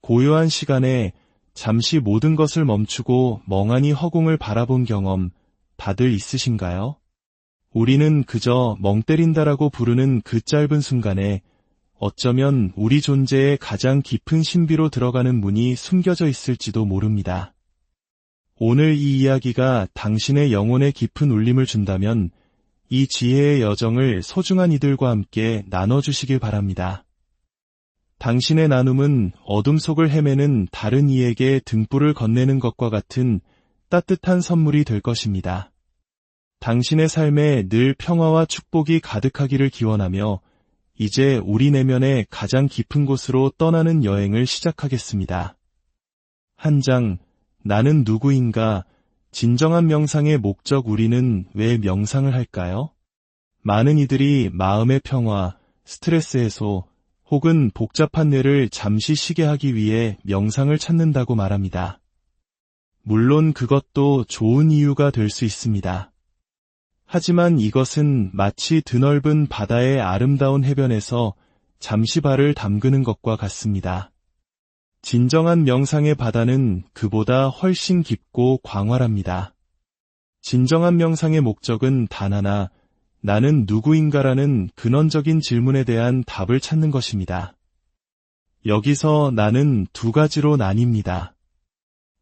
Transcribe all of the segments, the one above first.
고요한 시간에 잠시 모든 것을 멈추고 멍하니 허공을 바라본 경험 다들 있으신가요? 우리는 그저 멍 때린다라고 부르는 그 짧은 순간에 어쩌면 우리 존재의 가장 깊은 신비로 들어가는 문이 숨겨져 있을지도 모릅니다. 오늘 이 이야기가 당신의 영혼에 깊은 울림을 준다면 이 지혜의 여정을 소중한 이들과 함께 나눠주시길 바랍니다. 당신의 나눔은 어둠 속을 헤매는 다른 이에게 등불을 건네는 것과 같은 따뜻한 선물이 될 것입니다. 당신의 삶에 늘 평화와 축복이 가득하기를 기원하며 이제 우리 내면의 가장 깊은 곳으로 떠나는 여행을 시작하겠습니다. 한 장, 나는 누구인가? 진정한 명상의 목적. 우리는 왜 명상을 할까요? 많은 이들이 마음의 평화, 스트레스 해소, 혹은 복잡한 뇌를 잠시 쉬게 하기 위해 명상을 찾는다고 말합니다. 물론 그것도 좋은 이유가 될 수 있습니다. 하지만 이것은 마치 드넓은 바다의 아름다운 해변에서 잠시 발을 담그는 것과 같습니다. 진정한 명상의 바다는 그보다 훨씬 깊고 광활합니다. 진정한 명상의 목적은 단 하나, 나는 누구인가라는 근원적인 질문에 대한 답을 찾는 것입니다. 여기서 나는 두 가지로 나뉩니다.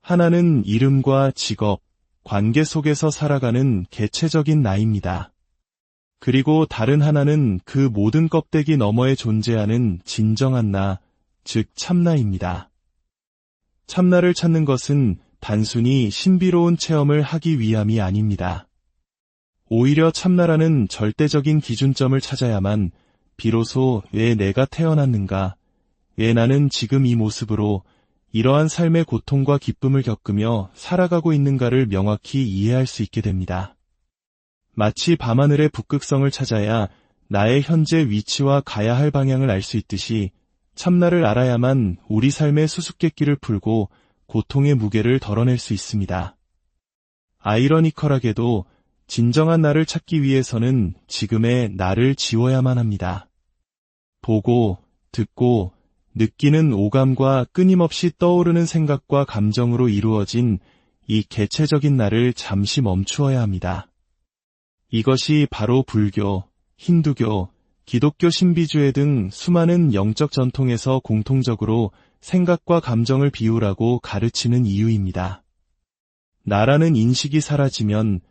하나는 이름과 직업, 관계 속에서 살아가는 개체적인 나입니다. 그리고 다른 하나는 그 모든 껍데기 너머에 존재하는 진정한 나, 즉 참나입니다. 참나를 찾는 것은 단순히 신비로운 체험을 하기 위함이 아닙니다. 오히려 참나라는 절대적인 기준점을 찾아야만 비로소 왜 내가 태어났는가, 왜 나는 지금 이 모습으로 이러한 삶의 고통과 기쁨을 겪으며 살아가고 있는가를 명확히 이해할 수 있게 됩니다. 마치 밤하늘의 북극성을 찾아야 나의 현재 위치와 가야 할 방향을 알 수 있듯이 참나를 알아야만 우리 삶의 수수께끼를 풀고 고통의 무게를 덜어낼 수 있습니다. 아이러니컬하게도 진정한 나를 찾기 위해서는 지금의 나를 지워야만 합니다. 보고, 듣고, 느끼는 오감과 끊임없이 떠오르는 생각과 감정으로 이루어진 이 개체적인 나를 잠시 멈추어야 합니다. 이것이 바로 불교, 힌두교, 기독교 신비주의 등 수많은 영적 전통에서 공통적으로 생각과 감정을 비우라고 가르치는 이유입니다. 나라는 인식이 사라지면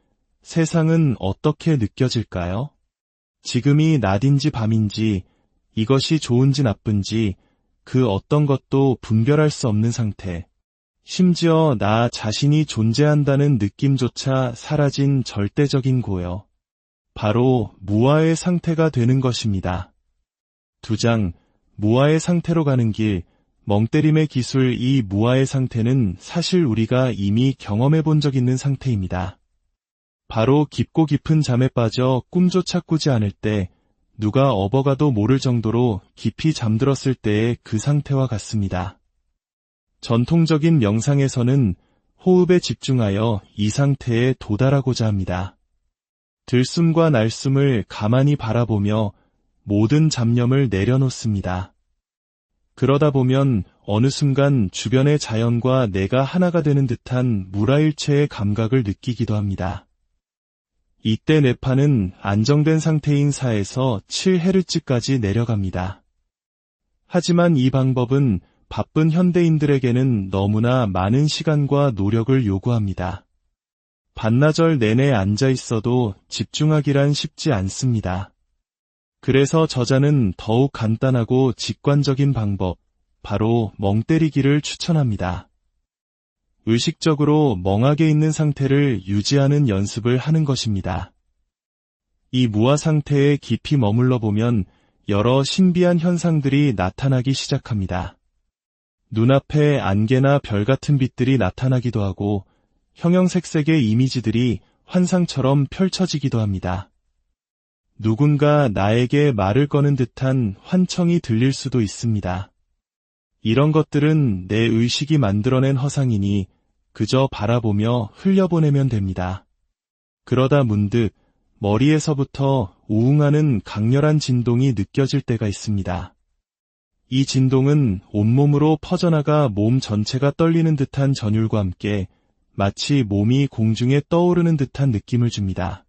세상은 어떻게 느껴질까요? 지금이 낮인지 밤인지, 이것이 좋은지 나쁜지, 그 어떤 것도 분별할 수 없는 상태, 심지어 나 자신이 존재한다는 느낌조차 사라진 절대적인 고요. 바로 무아의 상태가 되는 것입니다. 2장, 무아의 상태로 가는 길, 멍때림의 기술. 이 무아의 상태는 사실 우리가 이미 경험해 본 적 있는 상태입니다. 바로 깊고 깊은 잠에 빠져 꿈조차 꾸지 않을 때, 누가 업어가도 모를 정도로 깊이 잠들었을 때의 그 상태와 같습니다. 전통적인 명상에서는 호흡에 집중하여 이 상태에 도달하고자 합니다. 들숨과 날숨을 가만히 바라보며 모든 잡념을 내려놓습니다. 그러다 보면 어느 순간 주변의 자연과 내가 하나가 되는 듯한 무라일체의 감각을 느끼기도 합니다. 이때 뇌파는 안정된 상태인 4에서 7Hz까지 내려갑니다. 하지만 이 방법은 바쁜 현대인들에게는 너무나 많은 시간과 노력을 요구합니다. 반나절 내내 앉아 있어도 집중하기란 쉽지 않습니다. 그래서 저자는 더욱 간단하고 직관적인 방법, 바로 멍 때리기를 추천합니다. 의식적으로 멍하게 있는 상태를 유지하는 연습을 하는 것입니다. 이 무아 상태에 깊이 머물러 보면 여러 신비한 현상들이 나타나기 시작합니다. 눈앞에 안개나 별 같은 빛들이 나타나기도 하고 형형색색의 이미지들이 환상처럼 펼쳐지기도 합니다. 누군가 나에게 말을 거는 듯한 환청이 들릴 수도 있습니다. 이런 것들은 내 의식이 만들어낸 허상이니 그저 바라보며 흘려보내면 됩니다. 그러다 문득 머리에서부터 우웅하는 강렬한 진동이 느껴질 때가 있습니다. 이 진동은 온몸으로 퍼져나가 몸 전체가 떨리는 듯한 전율과 함께 마치 몸이 공중에 떠오르는 듯한 느낌을 줍니다.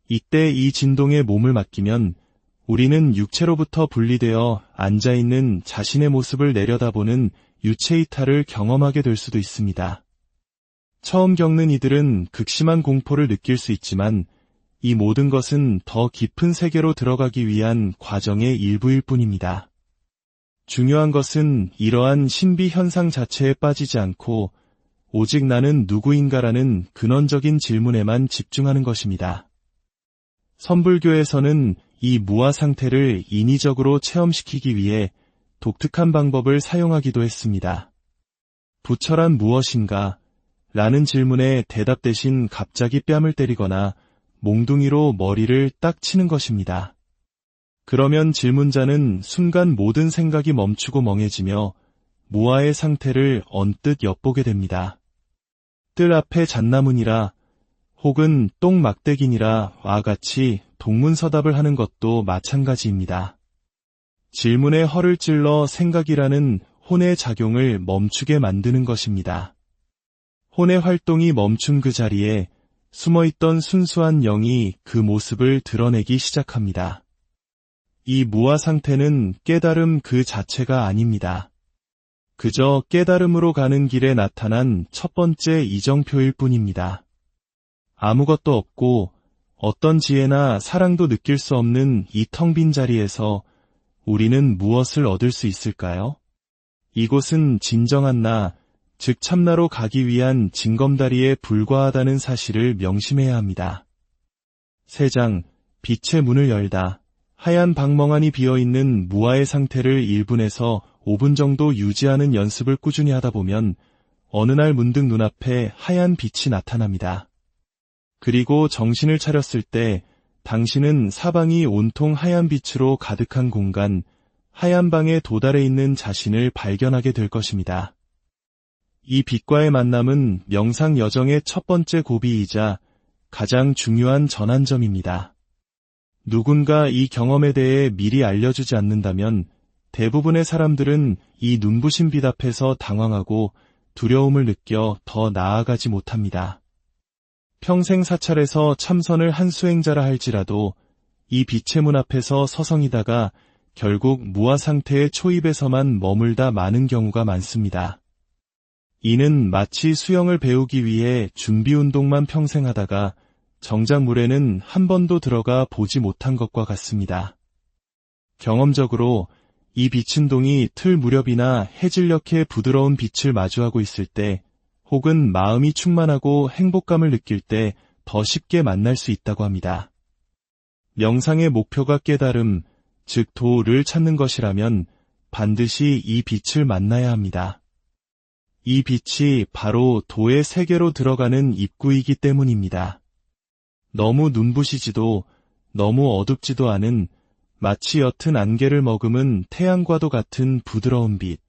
이때 이 진동에 몸을 맡기면 우리는 육체로부터 분리되어 앉아있는 자신의 모습을 내려다보는 유체이탈을 경험하게 될 수도 있습니다. 처음 겪는 이들은 극심한 공포를 느낄 수 있지만 이 모든 것은 더 깊은 세계로 들어가기 위한 과정의 일부일 뿐입니다. 중요한 것은 이러한 신비 현상 자체에 빠지지 않고 오직 나는 누구인가라는 근원적인 질문에만 집중하는 것입니다. 선불교에서는 이 무아 상태를 인위적으로 체험시키기 위해 독특한 방법을 사용하기도 했습니다. 부처란 무엇인가? 라는 질문에 대답 대신 갑자기 뺨을 때리거나 몽둥이로 머리를 딱 치는 것입니다. 그러면 질문자는 순간 모든 생각이 멈추고 멍해지며 무아의 상태를 언뜻 엿보게 됩니다. 뜰 앞에 잣나무니라 혹은 똥막대기니라 와 같이 동문서답을 하는 것도 마찬가지입니다. 질문에 허를 찔러 생각이라는 혼의 작용을 멈추게 만드는 것입니다. 혼의 활동이 멈춘 그 자리에 숨어있던 순수한 영이 그 모습을 드러내기 시작합니다. 이 무아 상태는 깨달음 그 자체가 아닙니다. 그저 깨달음으로 가는 길에 나타난 첫 번째 이정표일 뿐입니다. 아무것도 없고 어떤 지혜나 사랑도 느낄 수 없는 이 텅 빈 자리에서 우리는 무엇을 얻을 수 있을까요? 이곳은 진정한 나, 즉 참나로 가기 위한 징검다리에 불과하다는 사실을 명심해야 합니다. 3장, 빛의 문을 열다. 하얀 방 멍하니 비어있는 무아의 상태를 1분에서 5분 정도 유지하는 연습을 꾸준히 하다 보면 어느 날 문득 눈앞에 하얀 빛이 나타납니다. 그리고 정신을 차렸을 때 당신은 사방이 온통 하얀 빛으로 가득한 공간, 하얀 방에 도달해 있는 자신을 발견하게 될 것입니다. 이 빛과의 만남은 명상 여정의 첫 번째 고비이자 가장 중요한 전환점입니다. 누군가 이 경험에 대해 미리 알려주지 않는다면 대부분의 사람들은 이 눈부신 빛 앞에서 당황하고 두려움을 느껴 더 나아가지 못합니다. 평생 사찰에서 참선을 한 수행자라 할지라도 이 빛의 문 앞에서 서성이다가 결국 무아 상태의 초입에서만 머물다 마는 경우가 많습니다. 이는 마치 수영을 배우기 위해 준비 운동만 평생 하다가 정작 물에는 한 번도 들어가 보지 못한 것과 같습니다. 경험적으로 이 빛운동이 틀 무렵이나 해질녘의 부드러운 빛을 마주하고 있을 때 혹은 마음이 충만하고 행복감을 느낄 때 더 쉽게 만날 수 있다고 합니다. 명상의 목표가 깨달음, 즉 도를 찾는 것이라면 반드시 이 빛을 만나야 합니다. 이 빛이 바로 도의 세계로 들어가는 입구이기 때문입니다. 너무 눈부시지도 너무 어둡지도 않은 마치 옅은 안개를 머금은 태양과도 같은 부드러운 빛.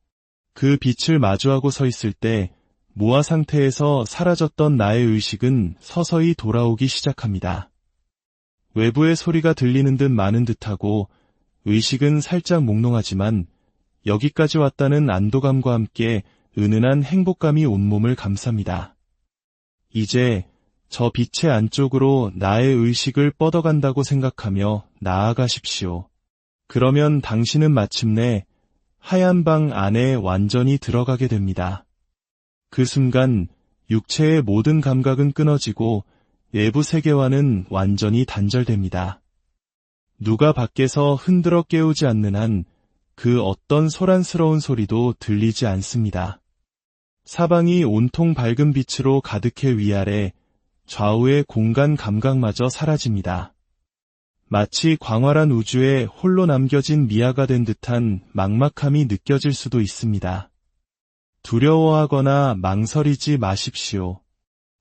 그 빛을 마주하고 서 있을 때 무아 상태에서 사라졌던 나의 의식은 서서히 돌아오기 시작합니다. 외부의 소리가 들리는 듯 마는 듯하고 의식은 살짝 몽롱하지만 여기까지 왔다는 안도감과 함께 은은한 행복감이 온몸을 감쌉니다. 이제 저 빛의 안쪽으로 나의 의식을 뻗어간다고 생각하며 나아가십시오. 그러면 당신은 마침내 하얀 방 안에 완전히 들어가게 됩니다. 그 순간 육체의 모든 감각은 끊어지고 외부 세계와는 완전히 단절됩니다. 누가 밖에서 흔들어 깨우지 않는 한 그 어떤 소란스러운 소리도 들리지 않습니다. 사방이 온통 밝은 빛으로 가득해 위아래 좌우의 공간 감각마저 사라집니다. 마치 광활한 우주에 홀로 남겨진 미아가 된 듯한 막막함이 느껴질 수도 있습니다. 두려워하거나 망설이지 마십시오.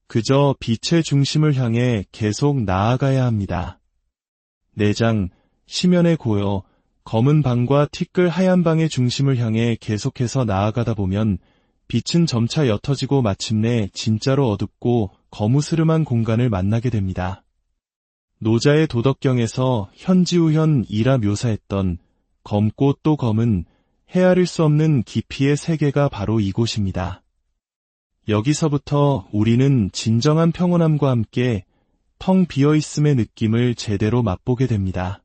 그저 빛의 중심을 향해 계속 나아가야 합니다. 4장, 심연의 고요, 검은 방과 티끌 하얀 방의 중심을 향해 계속해서 나아가다 보면 빛은 점차 옅어지고 마침내 진짜로 어둡고 거무스름한 공간을 만나게 됩니다. 노자의 도덕경에서 현지우현이라 묘사했던 검고 또 검은 헤아릴 수 없는 깊이의 세계가 바로 이곳입니다. 여기서부터 우리는 진정한 평온함과 함께 텅 비어있음의 느낌을 제대로 맛보게 됩니다.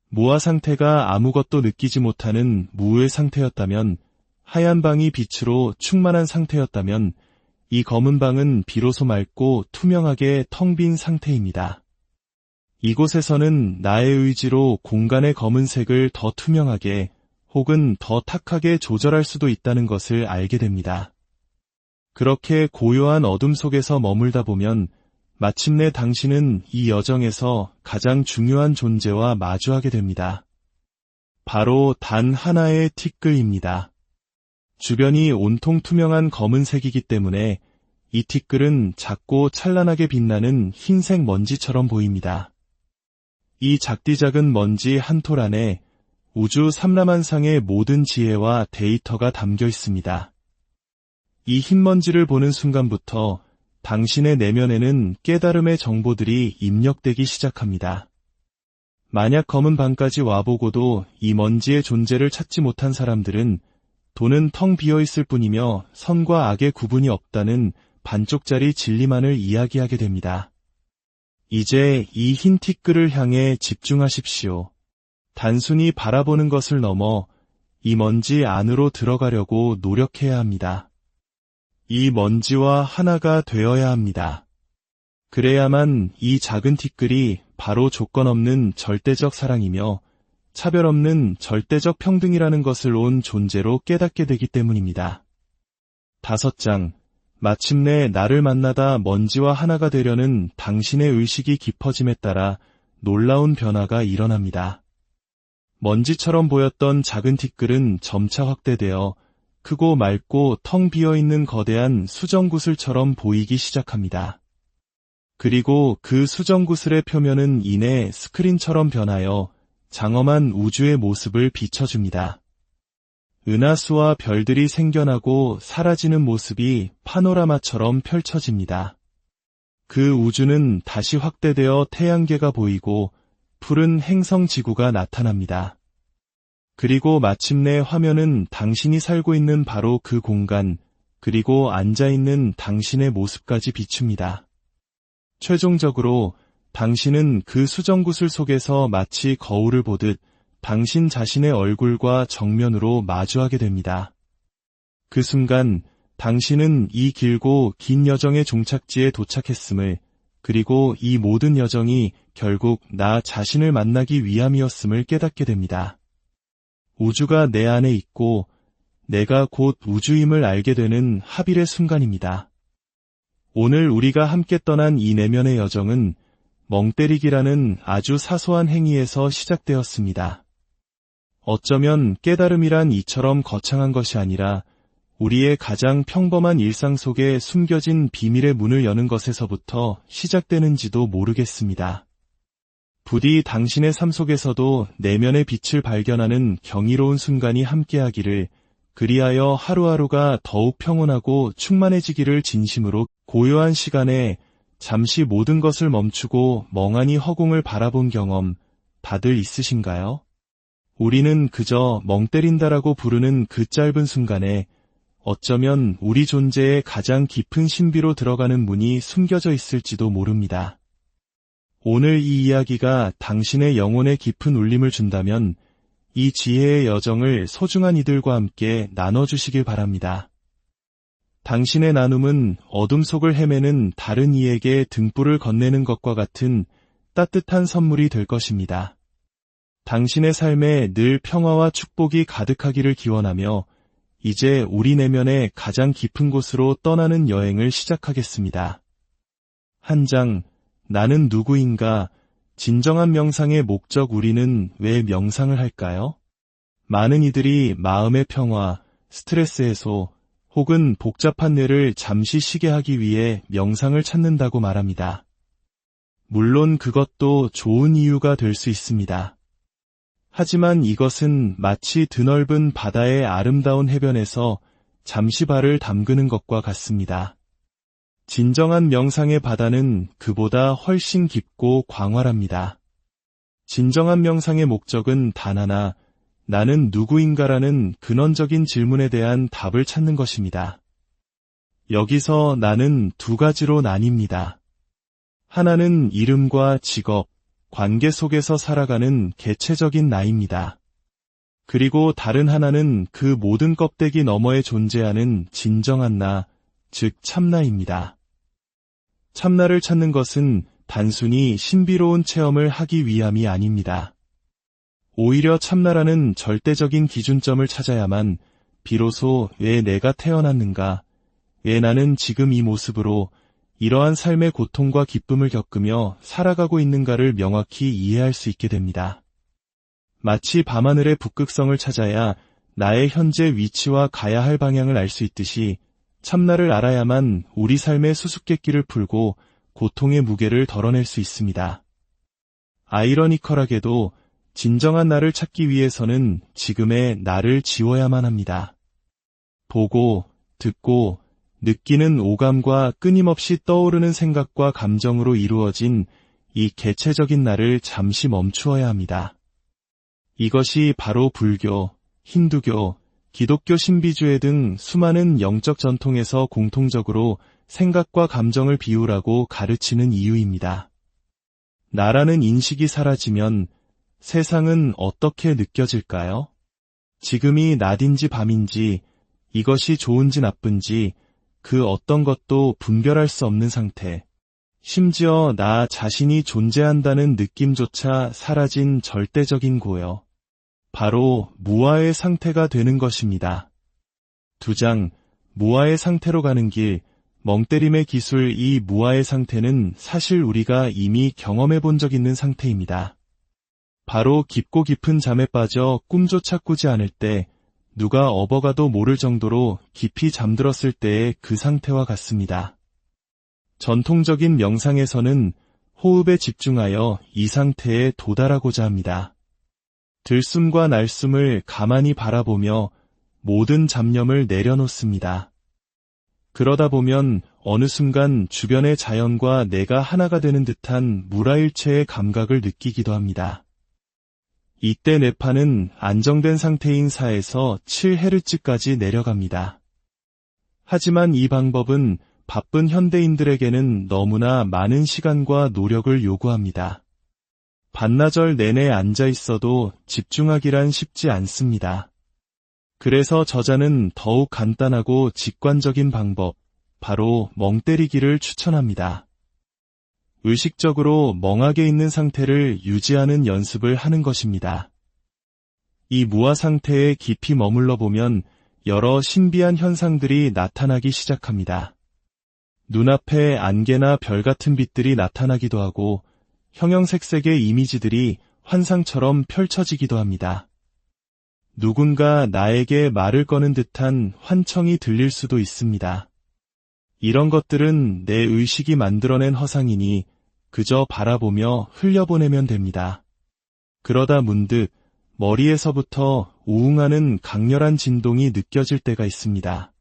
무아 상태가 아무것도 느끼지 못하는 무의 상태였다면, 하얀 방이 빛으로 충만한 상태였다면, 이 검은 방은 비로소 맑고 투명하게 텅 빈 상태입니다. 이곳에서는 나의 의지로 공간의 검은색을 더 투명하게 혹은 더 탁하게 조절할 수도 있다는 것을 알게 됩니다. 그렇게 고요한 어둠 속에서 머물다 보면 마침내 당신은 이 여정에서 가장 중요한 존재와 마주하게 됩니다. 바로 단 하나의 티끌입니다. 주변이 온통 투명한 검은색이기 때문에 이 티끌은 작고 찬란하게 빛나는 흰색 먼지처럼 보입니다. 이 작디작은 먼지 한 톨 안에 우주 삼라만상의 모든 지혜와 데이터가 담겨 있습니다. 이 흰 먼지를 보는 순간부터 당신의 내면에는 깨달음의 정보들이 입력되기 시작합니다. 만약 검은 방까지 와보고도 이 먼지의 존재를 찾지 못한 사람들은 돈은 텅 비어있을 뿐이며 선과 악의 구분이 없다는 반쪽짜리 진리만을 이야기하게 됩니다. 이제 이 흰 티끌을 향해 집중하십시오. 단순히 바라보는 것을 넘어 이 먼지 안으로 들어가려고 노력해야 합니다. 이 먼지와 하나가 되어야 합니다. 그래야만 이 작은 티끌이 바로 조건 없는 절대적 사랑이며 차별 없는 절대적 평등이라는 것을 온 존재로 깨닫게 되기 때문입니다. 5장. 마침내 나를 만나다 먼지와 하나가 되려는 당신의 의식이 깊어짐에 따라 놀라운 변화가 일어납니다. 먼지처럼 보였던 작은 티끌은 점차 확대되어 크고 맑고 텅 비어있는 거대한 수정구슬처럼 보이기 시작합니다. 그리고 그 수정구슬의 표면은 이내 스크린처럼 변하여 장엄한 우주의 모습을 비춰줍니다. 은하수와 별들이 생겨나고 사라지는 모습이 파노라마처럼 펼쳐집니다. 그 우주는 다시 확대되어 태양계가 보이고 푸른 행성 지구가 나타납니다. 그리고 마침내 화면은 당신이 살고 있는 바로 그 공간, 그리고 앉아있는 당신의 모습까지 비춥니다. 최종적으로 당신은 그 수정구슬 속에서 마치 거울을 보듯 당신 자신의 얼굴과 정면으로 마주하게 됩니다. 그 순간 당신은 이 길고 긴 여정의 종착지에 도착했음을, 그리고 이 모든 여정이 결국 나 자신을 만나기 위함이었음을 깨닫게 됩니다. 우주가 내 안에 있고 내가 곧 우주임을 알게 되는 합일의 순간입니다. 오늘 우리가 함께 떠난 이 내면의 여정은 멍때리기라는 아주 사소한 행위에서 시작되었습니다. 어쩌면 깨달음이란 이처럼 거창한 것이 아니라 우리의 가장 평범한 일상 속에 숨겨진 비밀의 문을 여는 것에서부터 시작되는지도 모르겠습니다. 부디 당신의 삶 속에서도 내면의 빛을 발견하는 경이로운 순간이 함께하기를, 그리하여 하루하루가 더욱 평온하고 충만해지기를 진심으로. 고요한 시간에 잠시 모든 것을 멈추고 멍하니 허공을 바라본 경험 다들 있으신가요? 우리는 그저 멍 때린다라고 부르는 그 짧은 순간에 어쩌면 우리 존재의 가장 깊은 신비로 들어가는 문이 숨겨져 있을지도 모릅니다. 오늘 이 이야기가 당신의 영혼에 깊은 울림을 준다면 이 지혜의 여정을 소중한 이들과 함께 나눠주시길 바랍니다. 당신의 나눔은 어둠 속을 헤매는 다른 이에게 등불을 건네는 것과 같은 따뜻한 선물이 될 것입니다. 당신의 삶에 늘 평화와 축복이 가득하기를 기원하며 이제 우리 내면의 가장 깊은 곳으로 떠나는 여행을 시작하겠습니다. 한 장. 나는 누구인가? 진정한 명상의 목적. 우리는 왜 명상을 할까요? 많은 이들이 마음의 평화, 스트레스 해소, 혹은 복잡한 뇌를 잠시 쉬게 하기 위해 명상을 찾는다고 말합니다. 물론 그것도 좋은 이유가 될 수 있습니다. 하지만 이것은 마치 드넓은 바다의 아름다운 해변에서 잠시 발을 담그는 것과 같습니다. 진정한 명상의 바다는 그보다 훨씬 깊고 광활합니다. 진정한 명상의 목적은 단 하나, 나는 누구인가라는 근원적인 질문에 대한 답을 찾는 것입니다. 여기서 나는 두 가지로 나뉩니다. 하나는 이름과 직업, 관계 속에서 살아가는 개체적인 나입니다. 그리고 다른 하나는 그 모든 껍데기 너머에 존재하는 진정한 나, 즉 참나입니다. 참나를 찾는 것은 단순히 신비로운 체험을 하기 위함이 아닙니다. 오히려 참나라는 절대적인 기준점을 찾아야만 비로소 왜 내가 태어났는가, 왜 나는 지금 이 모습으로 이러한 삶의 고통과 기쁨을 겪으며 살아가고 있는가를 명확히 이해할 수 있게 됩니다. 마치 밤하늘의 북극성을 찾아야 나의 현재 위치와 가야 할 방향을 알 수 있듯이 참나를 알아야만 우리 삶의 수수께끼를 풀고 고통의 무게를 덜어낼 수 있습니다. 아이러니컬하게도 진정한 나를 찾기 위해서는 지금의 나를 지워야만 합니다. 보고, 듣고, 느끼는 오감과 끊임없이 떠오르는 생각과 감정으로 이루어진 이 개체적인 나를 잠시 멈추어야 합니다. 이것이 바로 불교, 힌두교, 기독교 신비주의 등 수많은 영적 전통에서 공통적으로 생각과 감정을 비우라고 가르치는 이유입니다. 나라는 인식이 사라지면 세상은 어떻게 느껴질까요? 지금이 낮인지 밤인지, 이것이 좋은지 나쁜지, 그 어떤 것도 분별할 수 없는 상태, 심지어 나 자신이 존재한다는 느낌조차 사라진 절대적인 고요. 바로 무아의 상태가 되는 것입니다. 2장, 무아의 상태로 가는 길, 멍때림의 기술. 이 무아의 상태는 사실 우리가 이미 경험해 본 적 있는 상태입니다. 바로 깊고 깊은 잠에 빠져 꿈조차 꾸지 않을 때, 누가 업어가도 모를 정도로 깊이 잠들었을 때의 그 상태와 같습니다. 전통적인 명상에서는 호흡에 집중하여 이 상태에 도달하고자 합니다. 들숨과 날숨을 가만히 바라보며 모든 잡념을 내려놓습니다. 그러다 보면 어느 순간 주변의 자연과 내가 하나가 되는 듯한 무라일체의 감각을 느끼기도 합니다. 이때 뇌파는 안정된 상태인 4에서 7Hz까지 내려갑니다. 하지만 이 방법은 바쁜 현대인들에게는 너무나 많은 시간과 노력을 요구합니다. 반나절 내내 앉아 있어도 집중하기란 쉽지 않습니다. 그래서 저자는 더욱 간단하고 직관적인 방법, 바로 멍 때리기를 추천합니다. 의식적으로 멍하게 있는 상태를 유지하는 연습을 하는 것입니다. 이 무아 상태에 깊이 머물러 보면 여러 신비한 현상들이 나타나기 시작합니다. 눈앞에 안개나 별 같은 빛들이 나타나기도 하고 형형색색의 이미지들이 환상처럼 펼쳐지기도 합니다. 누군가 나에게 말을 거는 듯한 환청이 들릴 수도 있습니다. 이런 것들은 내 의식이 만들어낸 허상이니 그저 바라보며 흘려보내면 됩니다. 그러다 문득 머리에서부터 우웅하는 강렬한 진동이 느껴질 때가 있습니다.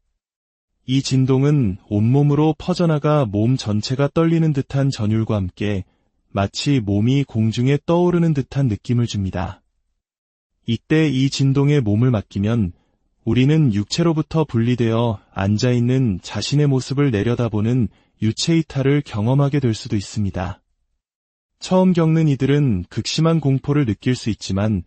이 진동은 온몸으로 퍼져나가 몸 전체가 떨리는 듯한 전율과 함께 마치 몸이 공중에 떠오르는 듯한 느낌을 줍니다. 이때 이 진동에 몸을 맡기면 우리는 육체로부터 분리되어 앉아있는 자신의 모습을 내려다보는 유체이탈을 경험하게 될 수도 있습니다. 처음 겪는 이들은 극심한 공포를 느낄 수 있지만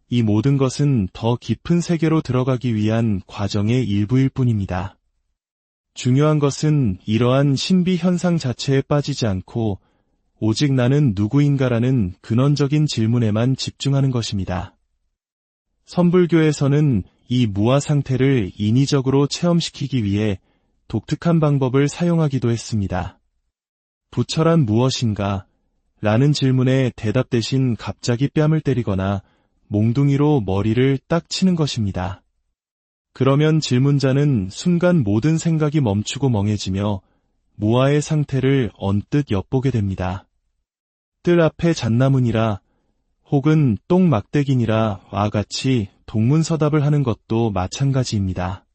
이 모든 것은 더 깊은 세계로 들어가기 위한 과정의 일부일 뿐입니다. 중요한 것은 이러한 신비 현상 자체에 빠지지 않고 오직 나는 누구인가라는 근원적인 질문에만 집중하는 것입니다. 선불교에서는 이 무아 상태를 인위적으로 체험시키기 위해 독특한 방법을 사용하기도 했습니다. 부처란 무엇인가? 라는 질문에 대답 대신 갑자기 뺨을 때리거나 몽둥이로 머리를 딱 치는 것입니다. 그러면 질문자는 순간 모든 생각이 멈추고 멍해지며 무아의 상태를 언뜻 엿보게 됩니다. 뜰 앞에 잣나무니라 혹은 똥막대기니라 와 같이 동문서답을 하는 것도 마찬가지입니다.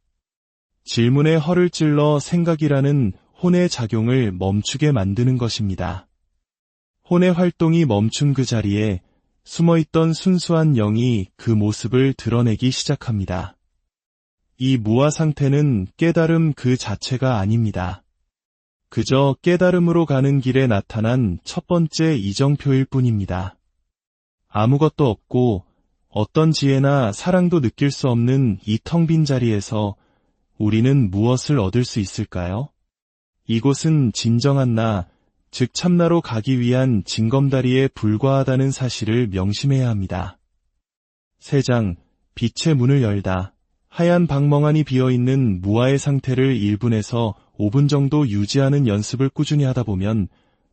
질문에 허를 찔러 생각이라는 혼의 작용을 멈추게 만드는 것입니다. 혼의 활동이 멈춘 그 자리에 숨어있던 순수한 영이 그 모습을 드러내기 시작합니다. 이 무아 상태는 깨달음 그 자체가 아닙니다. 그저 깨달음으로 가는 길에 나타난 첫 번째 이정표일 뿐입니다. 아무것도 없고 어떤 지혜나 사랑도 느낄 수 없는 이 텅 빈 자리에서 우리는 무엇을 얻을 수 있을까요? 이곳은 진정한 나, 즉 참나로 가기 위한 징검다리에 불과하다는 사실을 명심해야 합니다. 3장, 빛의 문을 열다. 하얀 방 멍하니 비어있는 무아의 상태를 1분에서 5분 정도 유지하는 연습을 꾸준히 하다 보면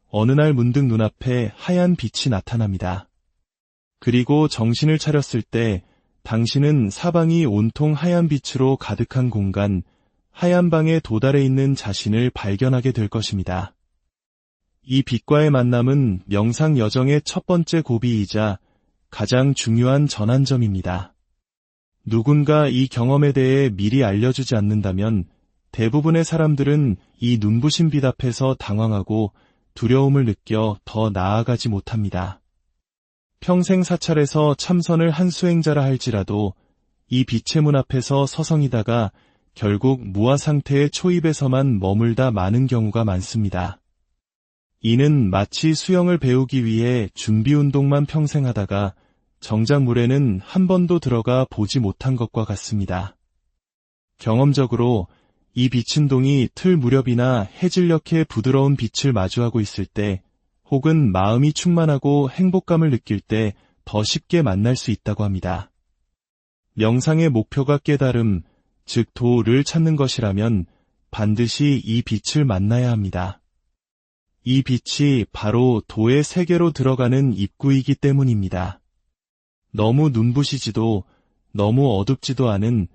어느 날 문득 눈앞에 하얀 빛이 나타납니다. 그리고 정신을 차렸을 때 당신은 사방이 온통 하얀 빛으로 가득한 공간, 하얀 방에 도달해 있는 자신을 발견하게 될 것입니다. 이 빛과의 만남은 명상 여정의 첫 번째 고비이자 가장 중요한 전환점입니다. 누군가 이 경험에 대해 미리 알려주지 않는다면 대부분의 사람들은 이 눈부신 빛 앞에서 당황하고 두려움을 느껴 더 나아가지 못합니다. 평생 사찰에서 참선을 한 수행자라 할지라도 이 빛의 문 앞에서 서성이다가 결국 무아 상태의 초입에서만 머물다 마는 경우가 많습니다. 이는 마치 수영을 배우기 위해 준비 운동만 평생 하다가 정작 물에는 한 번도 들어가 보지 못한 것과 같습니다. 경험적으로 이 빛은 동이 틀 무렵이나 해질녘의 부드러운 빛을 마주하고 있을 때 혹은 마음이 충만하고 행복감을 느낄 때 더 쉽게 만날 수 있다고 합니다. 명상의 목표가 깨달음, 즉 도를 찾는 것이라면 반드시 이 빛을 만나야 합니다. 이 빛이 바로 도의 세계로 들어가는 입구이기 때문입니다. 너무 눈부시지도 너무 어둡지도 않은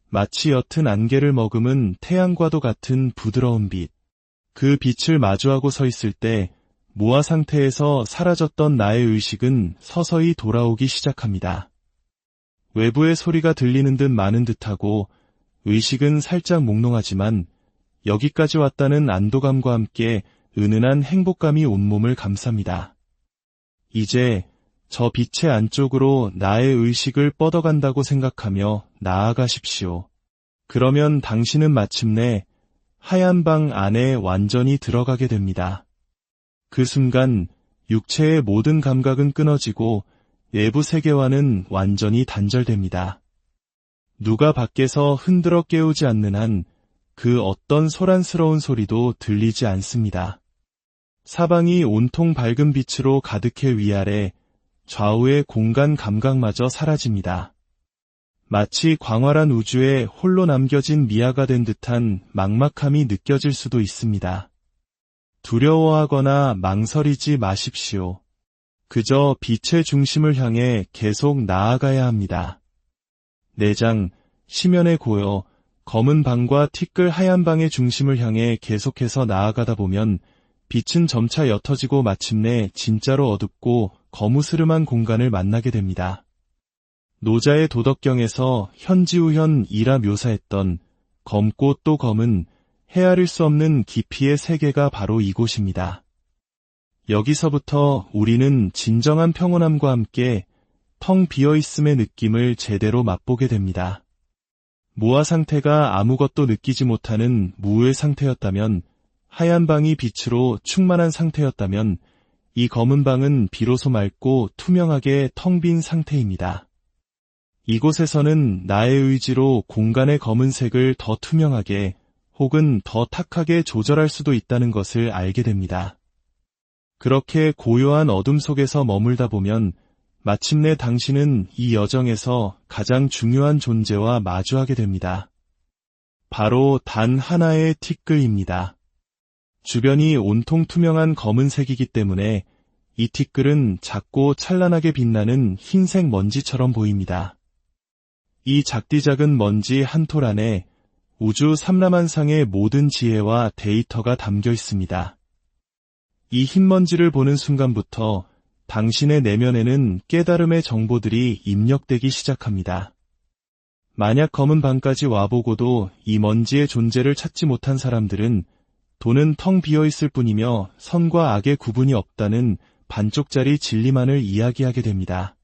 마치 옅은 안개를 머금은 태양과도 같은 부드러운 빛. 그 빛을 마주하고 서 있을 때 무아 상태에서 사라졌던 나의 의식은 서서히 돌아오기 시작합니다. 외부의 소리가 들리는 듯 마는 듯하고 의식은 살짝 몽롱하지만 여기까지 왔다는 안도감과 함께 은은한 행복감이 온몸을 감쌉니다. 이제 저 빛의 안쪽으로 나의 의식을 뻗어간다고 생각하며 나아가십시오. 그러면 당신은 마침내 하얀 방 안에 완전히 들어가게 됩니다. 그 순간 육체의 모든 감각은 끊어지고 외부 세계와는 완전히 단절됩니다. 누가 밖에서 흔들어 깨우지 않는 한 그 어떤 소란스러운 소리도 들리지 않습니다. 사방이 온통 밝은 빛으로 가득해 위아래 좌우의 공간 감각마저 사라집니다. 마치 광활한 우주에 홀로 남겨진 미아가 된 듯한 막막함이 느껴질 수도 있습니다. 두려워하거나 망설이지 마십시오. 그저 빛의 중심을 향해 계속 나아가야 합니다. 4장, 심연에 고여 검은 방과 티끌 하얀 방의 중심을 향해 계속해서 나아가다 보면 빛은 점차 옅어지고 마침내 진짜로 어둡고 거무스름한 공간을 만나게 됩니다. 노자의 도덕경에서 현지우현이라 묘사했던 검고 또 검은 헤아릴 수 없는 깊이의 세계가 바로 이곳입니다. 여기서부터 우리는 진정한 평온함과 함께 텅 비어있음의 느낌을 제대로 맛보게 됩니다. 무아 상태가 아무것도 느끼지 못하는 무의 상태였다면, 하얀 방이 빛으로 충만한 상태였다면 이 검은 방은 비로소 맑고 투명하게 텅 빈 상태입니다. 이곳에서는 나의 의지로 공간의 검은색을 더 투명하게 혹은 더 탁하게 조절할 수도 있다는 것을 알게 됩니다. 그렇게 고요한 어둠 속에서 머물다 보면 마침내 당신은 이 여정에서 가장 중요한 존재와 마주하게 됩니다. 바로 단 하나의 티끌입니다. 주변이 온통 투명한 검은색이기 때문에 이 티끌은 작고 찬란하게 빛나는 흰색 먼지처럼 보입니다. 이 작디작은 먼지 한 톨 안에 우주 삼라만상의 모든 지혜와 데이터가 담겨 있습니다. 이 흰 먼지를 보는 순간부터 당신의 내면에는 깨달음의 정보들이 입력되기 시작합니다. 만약 검은 방까지 와보고도 이 먼지의 존재를 찾지 못한 사람들은 도는 텅 비어있을 뿐이며 선과 악의 구분이 없다는 반쪽짜리 진리만을 이야기하게 됩니다.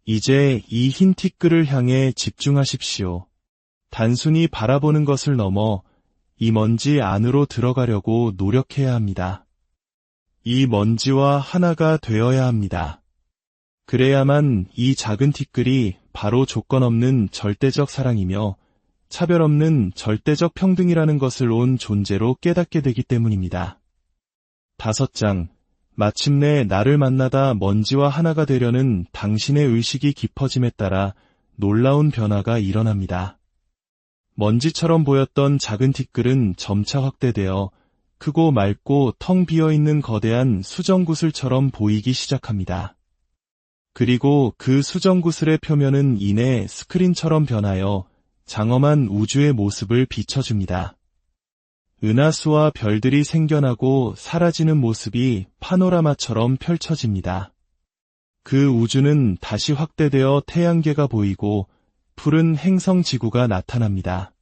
이제 이 흰 티끌을 향해 집중하십시오. 단순히 바라보는 것을 넘어 이 먼지 안으로 들어가려고 노력해야 합니다. 이 먼지와 하나가 되어야 합니다. 그래야만 이 작은 티끌이 바로 조건 없는 절대적 사랑이며 차별 없는 절대적 평등이라는 것을 온 존재로 깨닫게 되기 때문입니다. 5장. 마침내 나를 만나다 먼지와 하나가 되려는 당신의 의식이 깊어짐에 따라 놀라운 변화가 일어납니다. 먼지처럼 보였던 작은 티끌은 점차 확대되어 크고 맑고 텅 비어있는 거대한 수정구슬처럼 보이기 시작합니다. 그리고 그 수정구슬의 표면은 이내 스크린처럼 변하여 장엄한 우주의 모습을 비춰줍니다. 은하수와 별들이 생겨나고 사라지는 모습이 파노라마처럼 펼쳐집니다. 그 우주는 다시 확대되어 태양계가 보이고 푸른 행성 지구가 나타납니다.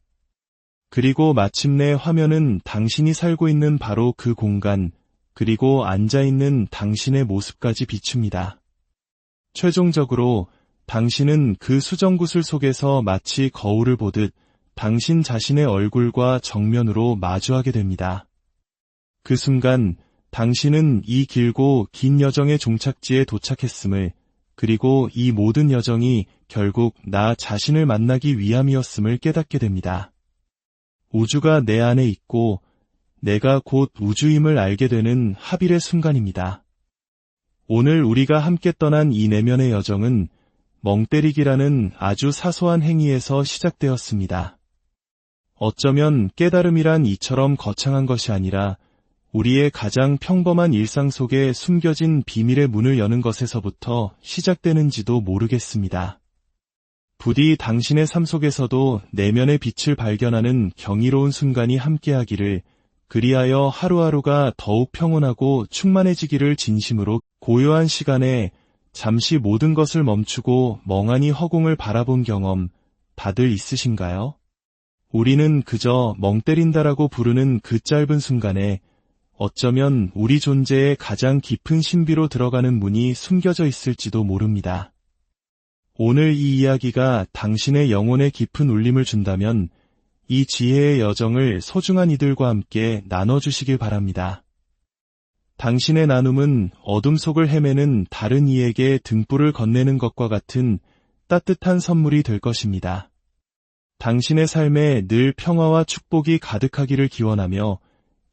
그리고 마침내 화면은 당신이 살고 있는 바로 그 공간, 그리고 앉아있는 당신의 모습까지 비춥니다. 최종적으로 당신은 그 수정구슬 속에서 마치 거울을 보듯 당신 자신의 얼굴과 정면으로 마주하게 됩니다. 그 순간 당신은 이 길고 긴 여정의 종착지에 도착했음을, 그리고 이 모든 여정이 결국 나 자신을 만나기 위함이었음을 깨닫게 됩니다. 우주가 내 안에 있고 내가 곧 우주임을 알게 되는 합일의 순간입니다. 오늘 우리가 함께 떠난 이 내면의 여정은 멍때리기라는 아주 사소한 행위에서 시작되었습니다. 어쩌면 깨달음이란 이처럼 거창한 것이 아니라 우리의 가장 평범한 일상 속에 숨겨진 비밀의 문을 여는 것에서부터 시작되는지도 모르겠습니다. 부디 당신의 삶 속에서도 내면의 빛을 발견하는 경이로운 순간이 함께하기를, 그리하여 하루하루가 더욱 평온하고 충만해지기를 진심으로. 고요한 시간에 잠시 모든 것을 멈추고 멍하니 허공을 바라본 경험 다들 있으신가요? 우리는 그저 멍 때린다라고 부르는 그 짧은 순간에 어쩌면 우리 존재의 가장 깊은 신비로 들어가는 문이 숨겨져 있을지도 모릅니다. 오늘 이 이야기가 당신의 영혼에 깊은 울림을 준다면 이 지혜의 여정을 소중한 이들과 함께 나눠주시길 바랍니다. 당신의 나눔은 어둠 속을 헤매는 다른 이에게 등불을 건네는 것과 같은 따뜻한 선물이 될 것입니다. 당신의 삶에 늘 평화와 축복이 가득하기를 기원하며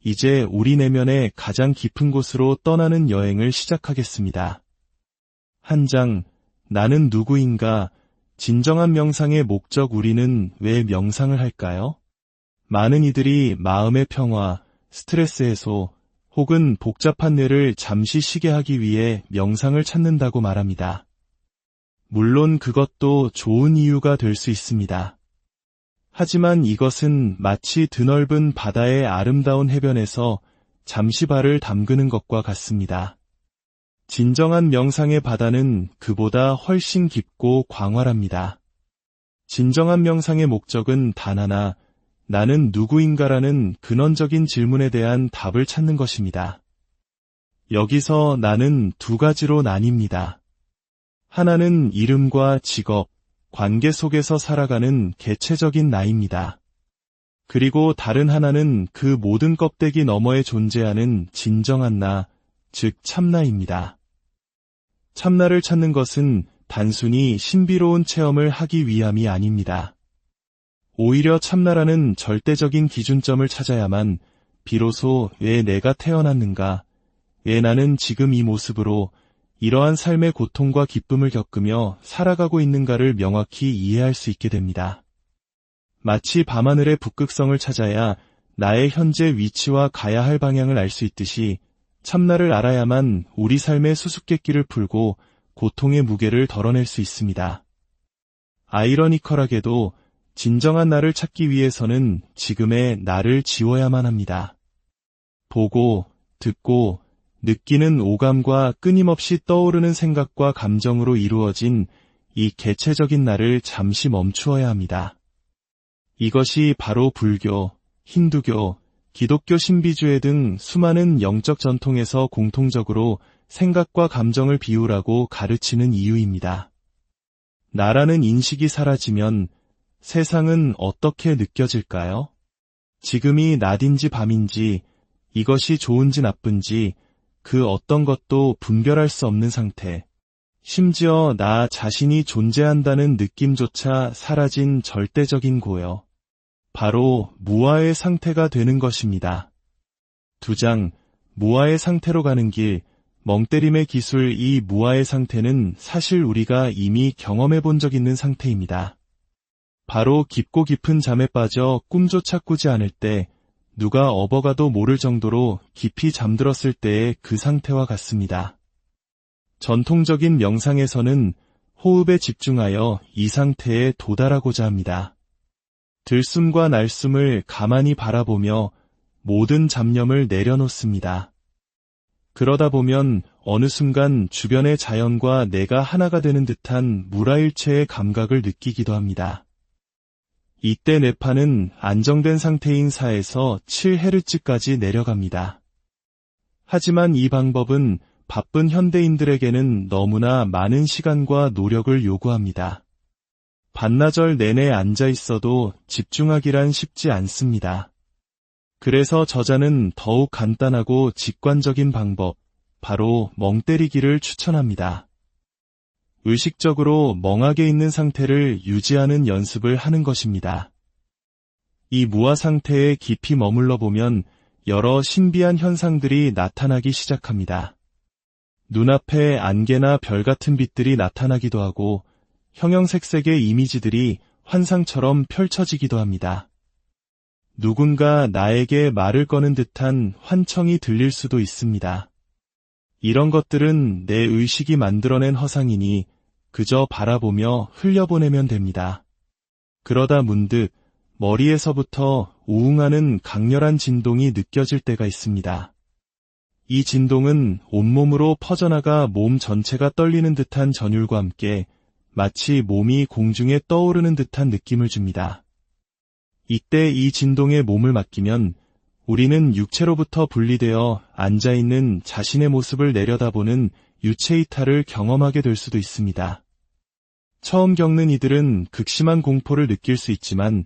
이제 우리 내면의 가장 깊은 곳으로 떠나는 여행을 시작하겠습니다. 한 장, 나는 누구인가? 진정한 명상의 목적. 우리는 왜 명상을 할까요? 많은 이들이 마음의 평화, 스트레스 해소, 혹은 복잡한 뇌를 잠시 쉬게 하기 위해 명상을 찾는다고 말합니다. 물론 그것도 좋은 이유가 될 수 있습니다. 하지만 이것은 마치 드넓은 바다의 아름다운 해변에서 잠시 발을 담그는 것과 같습니다. 진정한 명상의 바다는 그보다 훨씬 깊고 광활합니다. 진정한 명상의 목적은 단 하나, 나는 누구인가라는 근원적인 질문에 대한 답을 찾는 것입니다. 여기서 나는 두 가지로 나뉩니다. 하나는 이름과 직업, 관계 속에서 살아가는 개체적인 나입니다. 그리고 다른 하나는 그 모든 껍데기 너머에 존재하는 진정한 나, 즉 참나입니다. 참나를 찾는 것은 단순히 신비로운 체험을 하기 위함이 아닙니다. 오히려 참나라는 절대적인 기준점을 찾아야만 비로소 왜 내가 태어났는가, 왜 나는 지금 이 모습으로 이러한 삶의 고통과 기쁨을 겪으며 살아가고 있는가를 명확히 이해할 수 있게 됩니다. 마치 밤하늘의 북극성을 찾아야 나의 현재 위치와 가야 할 방향을 알 수 있듯이 참나를 알아야만 우리 삶의 수수께끼를 풀고 고통의 무게를 덜어낼 수 있습니다. 아이러니컬하게도 진정한 나를 찾기 위해서는 지금의 나를 지워야만 합니다. 보고, 듣고, 느끼는 오감과 끊임없이 떠오르는 생각과 감정으로 이루어진 이 개체적인 나를 잠시 멈추어야 합니다. 이것이 바로 불교, 힌두교, 기독교 신비주의 등 수많은 영적 전통에서 공통적으로 생각과 감정을 비우라고 가르치는 이유입니다. 나라는 인식이 사라지면 세상은 어떻게 느껴질까요? 지금이 낮인지 밤인지, 이것이 좋은지 나쁜지, 그 어떤 것도 분별할 수 없는 상태. 심지어 나 자신이 존재한다는 느낌조차 사라진 절대적인 고요. 바로 무아의 상태가 되는 것입니다. 2장, 무아의 상태로 가는 길, 멍때림의 기술. 이 무아의 상태는 사실 우리가 이미 경험해 본 적 있는 상태입니다. 바로 깊고 깊은 잠에 빠져 꿈조차 꾸지 않을 때, 누가 업어가도 모를 정도로 깊이 잠들었을 때의 그 상태와 같습니다. 전통적인 명상에서는 호흡에 집중하여 이 상태에 도달하고자 합니다. 들숨과 날숨을 가만히 바라보며 모든 잡념을 내려놓습니다. 그러다 보면 어느 순간 주변의 자연과 내가 하나가 되는 듯한 무라일체의 감각을 느끼기도 합니다. 이때 뇌파는 안정된 상태인 4에서 7Hz까지 내려갑니다. 하지만 이 방법은 바쁜 현대인들에게는 너무나 많은 시간과 노력을 요구합니다. 반나절 내내 앉아 있어도 집중하기란 쉽지 않습니다. 그래서 저자는 더욱 간단하고 직관적인 방법, 바로 멍 때리기를 추천합니다. 의식적으로 멍하게 있는 상태를 유지하는 연습을 하는 것입니다. 이 무아 상태에 깊이 머물러 보면 여러 신비한 현상들이 나타나기 시작합니다. 눈앞에 안개나 별 같은 빛들이 나타나기도 하고 형형색색의 이미지들이 환상처럼 펼쳐지기도 합니다. 누군가 나에게 말을 거는 듯한 환청이 들릴 수도 있습니다. 이런 것들은 내 의식이 만들어낸 허상이니 그저 바라보며 흘려보내면 됩니다. 그러다 문득 머리에서부터 우웅하는 강렬한 진동이 느껴질 때가 있습니다. 이 진동은 온몸으로 퍼져나가 몸 전체가 떨리는 듯한 전율과 함께 마치 몸이 공중에 떠오르는 듯한 느낌을 줍니다. 이때 이 진동에 몸을 맡기면 우리는 육체로부터 분리되어 앉아있는 자신의 모습을 내려다보는 유체이탈을 경험하게 될 수도 있습니다. 처음 겪는 이들은 극심한 공포를 느낄 수 있지만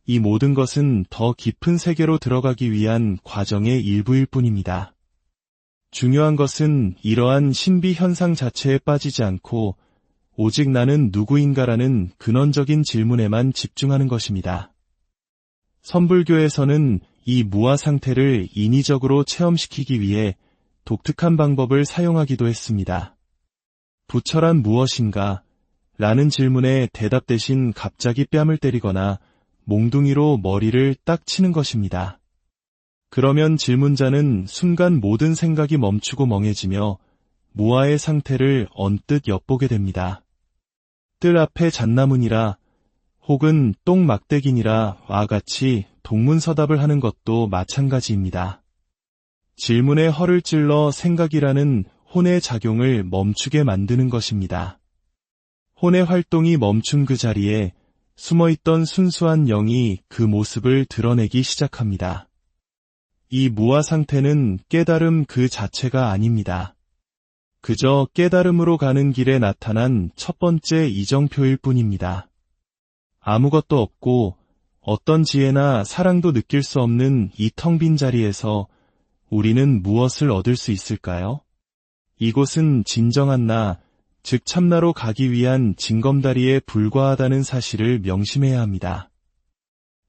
이 모든 것은 더 깊은 세계로 들어가기 위한 과정의 일부일 뿐입니다. 중요한 것은 이러한 신비 현상 자체에 빠지지 않고 오직 나는 누구인가라는 근원적인 질문에만 집중하는 것입니다. 선불교에서는 이 무아 상태를 인위적으로 체험시키기 위해 독특한 방법을 사용하기도 했습니다. 부처란 무엇인가? 라는 질문에 대답 대신 갑자기 뺨을 때리거나 몽둥이로 머리를 딱 치는 것입니다. 그러면 질문자는 순간 모든 생각이 멈추고 멍해지며 무아의 상태를 언뜻 엿보게 됩니다. 뜰 앞에 잣나무니라 혹은 똥막대기니라 와 같이 동문서답을 하는 것도 마찬가지입니다. 질문에 허를 찔러 생각이라는 혼의 작용을 멈추게 만드는 것입니다. 혼의 활동이 멈춘 그 자리에 숨어있던 순수한 영이 그 모습을 드러내기 시작합니다. 이 무아 상태는 깨달음 그 자체가 아닙니다. 그저 깨달음으로 가는 길에 나타난 첫 번째 이정표일 뿐입니다. 아무것도 없고 어떤 지혜나 사랑도 느낄 수 없는 이 텅 빈 자리에서 우리는 무엇을 얻을 수 있을까요? 이곳은 진정한 나, 즉 참나로 가기 위한 징검다리에 불과하다는 사실을 명심해야 합니다.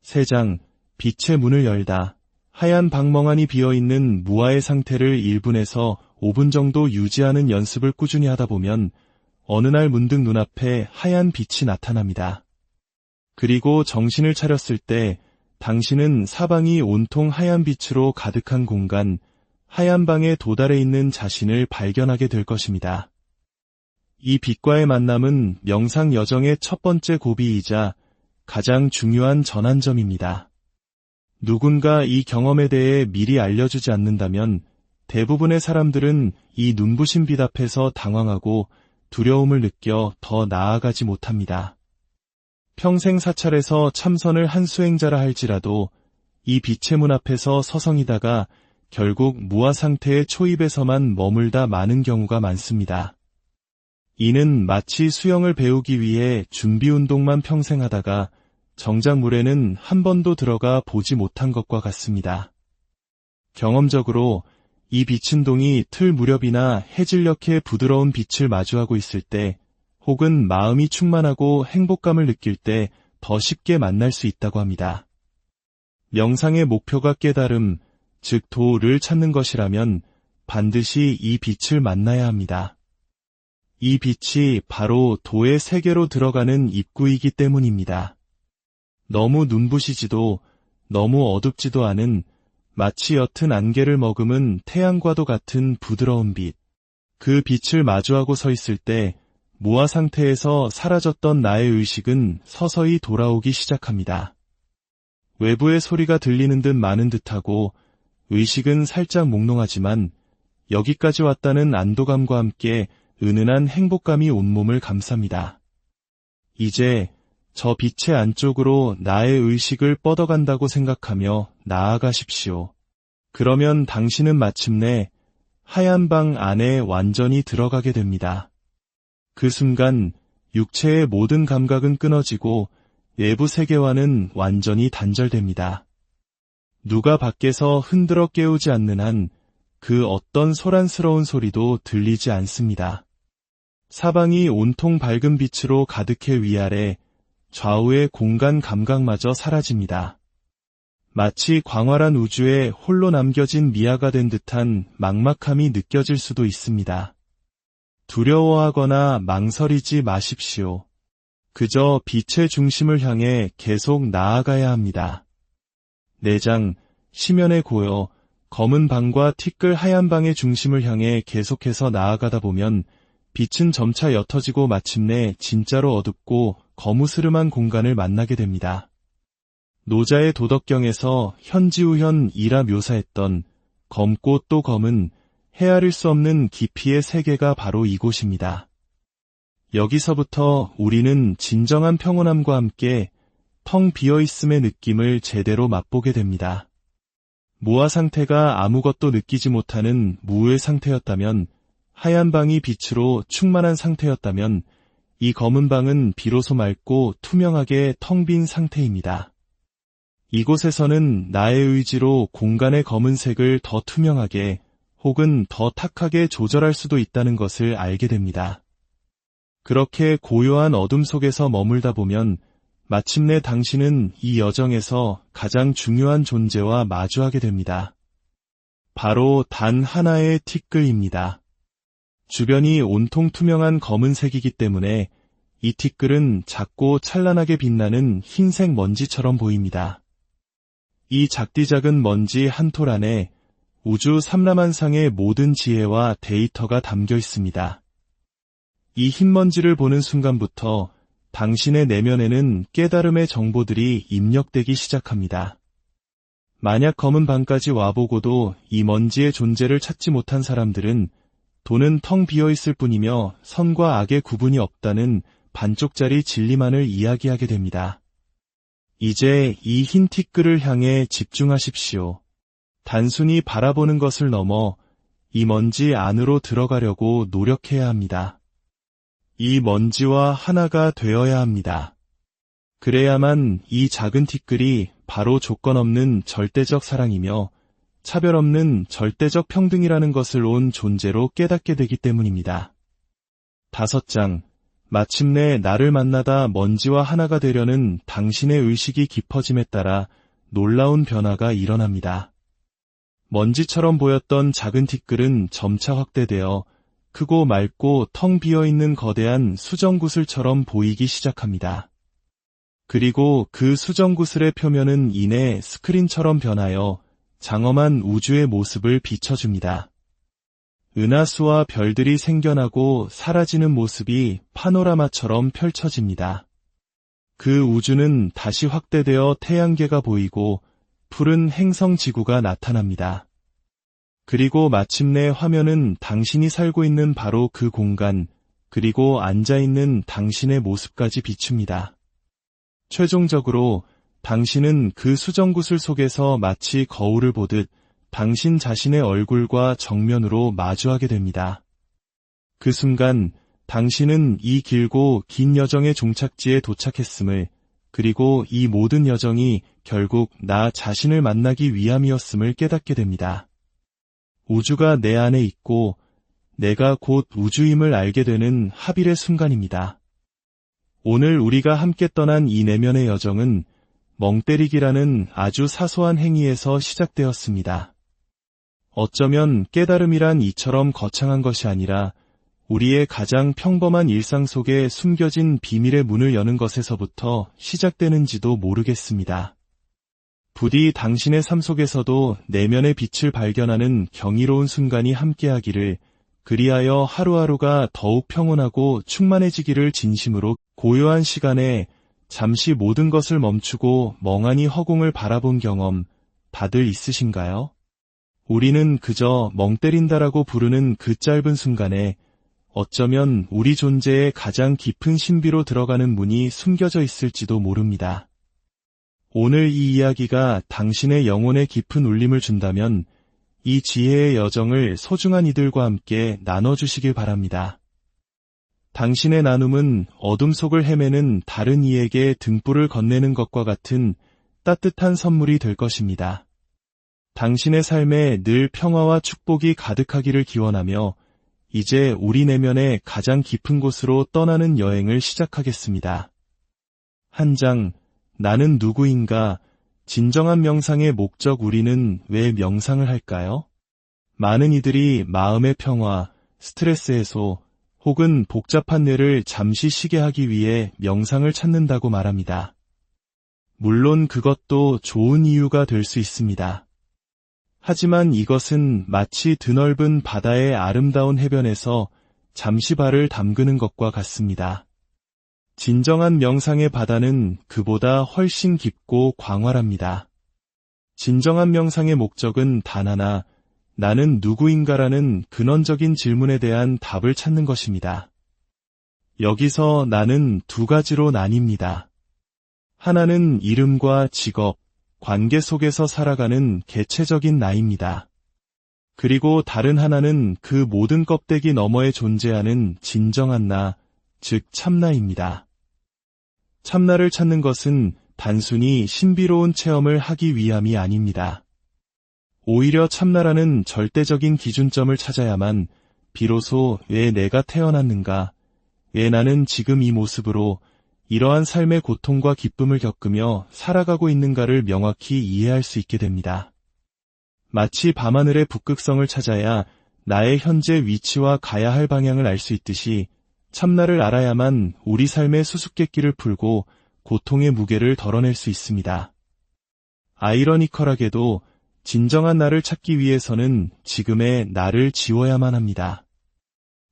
3장, 빛의 문을 열다. 하얀 방멍하니 비어있는 무아의 상태를 1분에서 5분 정도 유지하는 연습을 꾸준히 하다 보면 어느 날 문득 눈앞에 하얀 빛이 나타납니다. 그리고 정신을 차렸을 때 당신은 사방이 온통 하얀 빛으로 가득한 공간, 하얀 방에 도달해 있는 자신을 발견하게 될 것입니다. 이 빛과의 만남은 명상 여정의 첫 번째 고비이자 가장 중요한 전환점입니다. 누군가 이 경험에 대해 미리 알려주지 않는다면 대부분의 사람들은 이 눈부신 빛 앞에서 당황하고 두려움을 느껴 더 나아가지 못합니다. 평생 사찰에서 참선을 한 수행자라 할지라도 이 빛의 문 앞에서 서성이다가 결국 무아 상태의 초입에서만 머물다 마는 경우가 많습니다. 이는 마치 수영을 배우기 위해 준비 운동만 평생 하다가 정작 물에는 한 번도 들어가 보지 못한 것과 같습니다. 경험적으로 이 빛운동이 틀 무렵이나 해질녘의 부드러운 빛을 마주하고 있을 때 혹은 마음이 충만하고 행복감을 느낄 때 더 쉽게 만날 수 있다고 합니다. 명상의 목표가 깨달음, 즉 도를 찾는 것이라면 반드시 이 빛을 만나야 합니다. 이 빛이 바로 도의 세계로 들어가는 입구이기 때문입니다. 너무 눈부시지도 너무 어둡지도 않은 마치 옅은 안개를 머금은 태양과도 같은 부드러운 빛. 그 빛을 마주하고 서 있을 때 무아 상태에서 사라졌던 나의 의식은 서서히 돌아오기 시작합니다. 외부의 소리가 들리는 듯 마는 듯하고 의식은 살짝 몽롱하지만 여기까지 왔다는 안도감과 함께 은은한 행복감이 온몸을 감쌉니다. 이제 저 빛의 안쪽으로 나의 의식을 뻗어간다고 생각하며 나아가십시오. 그러면 당신은 마침내 하얀 방 안에 완전히 들어가게 됩니다. 그 순간 육체의 모든 감각은 끊어지고 외부 세계와는 완전히 단절됩니다. 누가 밖에서 흔들어 깨우지 않는 한 그 어떤 소란스러운 소리도 들리지 않습니다. 사방이 온통 밝은 빛으로 가득해 위아래 좌우의 공간 감각마저 사라집니다. 마치 광활한 우주에 홀로 남겨진 미아가 된 듯한 막막함이 느껴질 수도 있습니다. 두려워하거나 망설이지 마십시오. 그저 빛의 중심을 향해 계속 나아가야 합니다. 내장, 심연에 고여 검은 방과 티끌 하얀 방의 중심을 향해 계속해서 나아가다 보면 빛은 점차 옅어지고 마침내 진짜로 어둡고 거무스름한 공간을 만나게 됩니다. 노자의 도덕경에서 현지우현이라 묘사했던 검고 또 검은 헤아릴 수 없는 깊이의 세계가 바로 이곳입니다. 여기서부터 우리는 진정한 평온함과 함께 텅 비어있음의 느낌을 제대로 맛보게 됩니다. 무아 상태가 아무것도 느끼지 못하는 무의 상태였다면, 하얀 방이 빛으로 충만한 상태였다면 이 검은 방은 비로소 맑고 투명하게 텅 빈 상태입니다. 이곳에서는 나의 의지로 공간의 검은색을 더 투명하게 혹은 더 탁하게 조절할 수도 있다는 것을 알게 됩니다. 그렇게 고요한 어둠 속에서 머물다 보면 마침내 당신은 이 여정에서 가장 중요한 존재와 마주하게 됩니다. 바로 단 하나의 티끌입니다. 주변이 온통 투명한 검은색이기 때문에 이 티끌은 작고 찬란하게 빛나는 흰색 먼지처럼 보입니다. 이 작디 작은 먼지 한 톨 안에 우주 삼라만상의 모든 지혜와 데이터가 담겨 있습니다. 이 흰 먼지를 보는 순간부터 당신의 내면에는 깨달음의 정보들이 입력되기 시작합니다. 만약 검은 방까지 와보고도 이 먼지의 존재를 찾지 못한 사람들은 도는 텅 비어있을 뿐이며 선과 악의 구분이 없다는 반쪽짜리 진리만을 이야기하게 됩니다. 이제 이 흰 티끌을 향해 집중하십시오. 단순히 바라보는 것을 넘어 이 먼지 안으로 들어가려고 노력해야 합니다. 이 먼지와 하나가 되어야 합니다. 그래야만 이 작은 티끌이 바로 조건 없는 절대적 사랑이며 차별 없는 절대적 평등이라는 것을 온 존재로 깨닫게 되기 때문입니다. 5장. 마침내 나를 만나다 먼지와 하나가 되려는 당신의 의식이 깊어짐에 따라 놀라운 변화가 일어납니다. 먼지처럼 보였던 작은 티끌은 점차 확대되어 크고 맑고 텅 비어있는 거대한 수정구슬처럼 보이기 시작합니다. 그리고 그 수정구슬의 표면은 이내 스크린처럼 변하여 장엄한 우주의 모습을 비춰줍니다. 은하수와 별들이 생겨나고 사라지는 모습이 파노라마처럼 펼쳐집니다. 그 우주는 다시 확대되어 태양계가 보이고 푸른 행성 지구가 나타납니다. 그리고 마침내 화면은 당신이 살고 있는 바로 그 공간, 그리고 앉아있는 당신의 모습까지 비춥니다. 최종적으로 당신은 그 수정구슬 속에서 마치 거울을 보듯 당신 자신의 얼굴과 정면으로 마주하게 됩니다. 그 순간 당신은 이 길고 긴 여정의 종착지에 도착했음을, 그리고 이 모든 여정이 결국 나 자신을 만나기 위함이었음을 깨닫게 됩니다. 우주가 내 안에 있고 내가 곧 우주임을 알게 되는 합일의 순간입니다. 오늘 우리가 함께 떠난 이 내면의 여정은 멍때리기라는 아주 사소한 행위에서 시작되었습니다. 어쩌면 깨달음이란 이처럼 거창한 것이 아니라 우리의 가장 평범한 일상 속에 숨겨진 비밀의 문을 여는 것에서부터 시작되는지도 모르겠습니다. 부디 당신의 삶 속에서도 내면의 빛을 발견하는 경이로운 순간이 함께하기를, 그리하여 하루하루가 더욱 평온하고 충만해지기를 진심으로. 고요한 시간에 잠시 모든 것을 멈추고 멍하니 허공을 바라본 경험 다들 있으신가요? 우리는 그저 멍 때린다라고 부르는 그 짧은 순간에 어쩌면 우리 존재의 가장 깊은 신비로 들어가는 문이 숨겨져 있을지도 모릅니다. 오늘 이 이야기가 당신의 영혼에 깊은 울림을 준다면 이 지혜의 여정을 소중한 이들과 함께 나눠주시길 바랍니다. 당신의 나눔은 어둠 속을 헤매는 다른 이에게 등불을 건네는 것과 같은 따뜻한 선물이 될 것입니다. 당신의 삶에 늘 평화와 축복이 가득하기를 기원하며 이제 우리 내면의 가장 깊은 곳으로 떠나는 여행을 시작하겠습니다. 한 장, 나는 누구인가? 진정한 명상의 목적. 우리는 왜 명상을 할까요? 많은 이들이 마음의 평화, 스트레스 해소, 혹은 복잡한 뇌를 잠시 쉬게 하기 위해 명상을 찾는다고 말합니다. 물론 그것도 좋은 이유가 될 수 있습니다. 하지만 이것은 마치 드넓은 바다의 아름다운 해변에서 잠시 발을 담그는 것과 같습니다. 진정한 명상의 바다는 그보다 훨씬 깊고 광활합니다. 진정한 명상의 목적은 단 하나, 나는 누구인가라는 근원적인 질문에 대한 답을 찾는 것입니다. 여기서 나는 두 가지로 나뉩니다. 하나는 이름과 직업, 관계 속에서 살아가는 개체적인 나입니다. 그리고 다른 하나는 그 모든 껍데기 너머에 존재하는 진정한 나, 즉 참나입니다. 참나를 찾는 것은 단순히 신비로운 체험을 하기 위함이 아닙니다. 오히려 참나라는 절대적인 기준점을 찾아야만 비로소 왜 내가 태어났는가, 왜 나는 지금 이 모습으로 이러한 삶의 고통과 기쁨을 겪으며 살아가고 있는가를 명확히 이해할 수 있게 됩니다. 마치 밤하늘의 북극성을 찾아야 나의 현재 위치와 가야 할 방향을 알 수 있듯이 참나를 알아야만 우리 삶의 수수께끼를 풀고 고통의 무게를 덜어낼 수 있습니다. 아이러니컬하게도 진정한 나를 찾기 위해서는 지금의 나를 지워야만 합니다.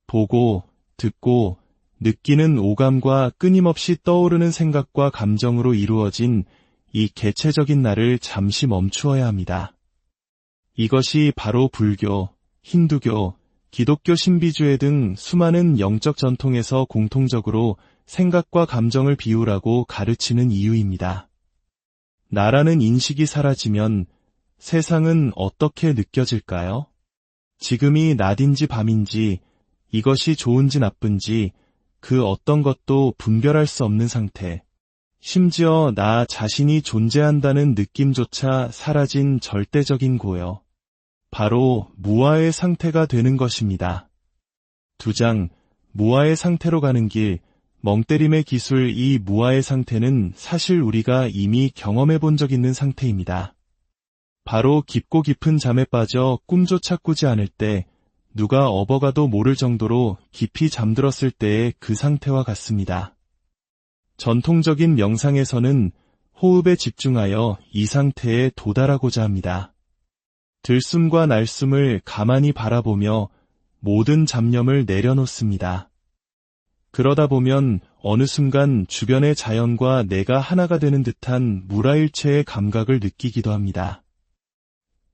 보고, 듣고, 느끼는 오감과 끊임없이 떠오르는 생각과 감정으로 이루어진 이 개체적인 나를 잠시 멈추어야 합니다. 이것이 바로 불교, 힌두교, 기독교 신비주의 등 수많은 영적 전통에서 공통적으로 생각과 감정을 비우라고 가르치는 이유입니다. 나라는 인식이 사라지면 세상은 어떻게 느껴질까요? 지금이 낮인지 밤인지, 이것이 좋은지 나쁜지, 그 어떤 것도 분별할 수 없는 상태, 심지어 나 자신이 존재한다는 느낌조차 사라진 절대적인 고요. 바로 무아의 상태가 되는 것입니다. 2장, 무아의 상태로 가는 길, 멍때림의 기술. 이 무아의 상태는 사실 우리가 이미 경험해 본 적 있는 상태입니다. 바로 깊고 깊은 잠에 빠져 꿈조차 꾸지 않을 때, 누가 업어가도 모를 정도로 깊이 잠들었을 때의 그 상태와 같습니다. 전통적인 명상에서는 호흡에 집중하여 이 상태에 도달하고자 합니다. 들숨과 날숨을 가만히 바라보며 모든 잡념을 내려놓습니다. 그러다 보면 어느 순간 주변의 자연과 내가 하나가 되는 듯한 무라일체의 감각을 느끼기도 합니다.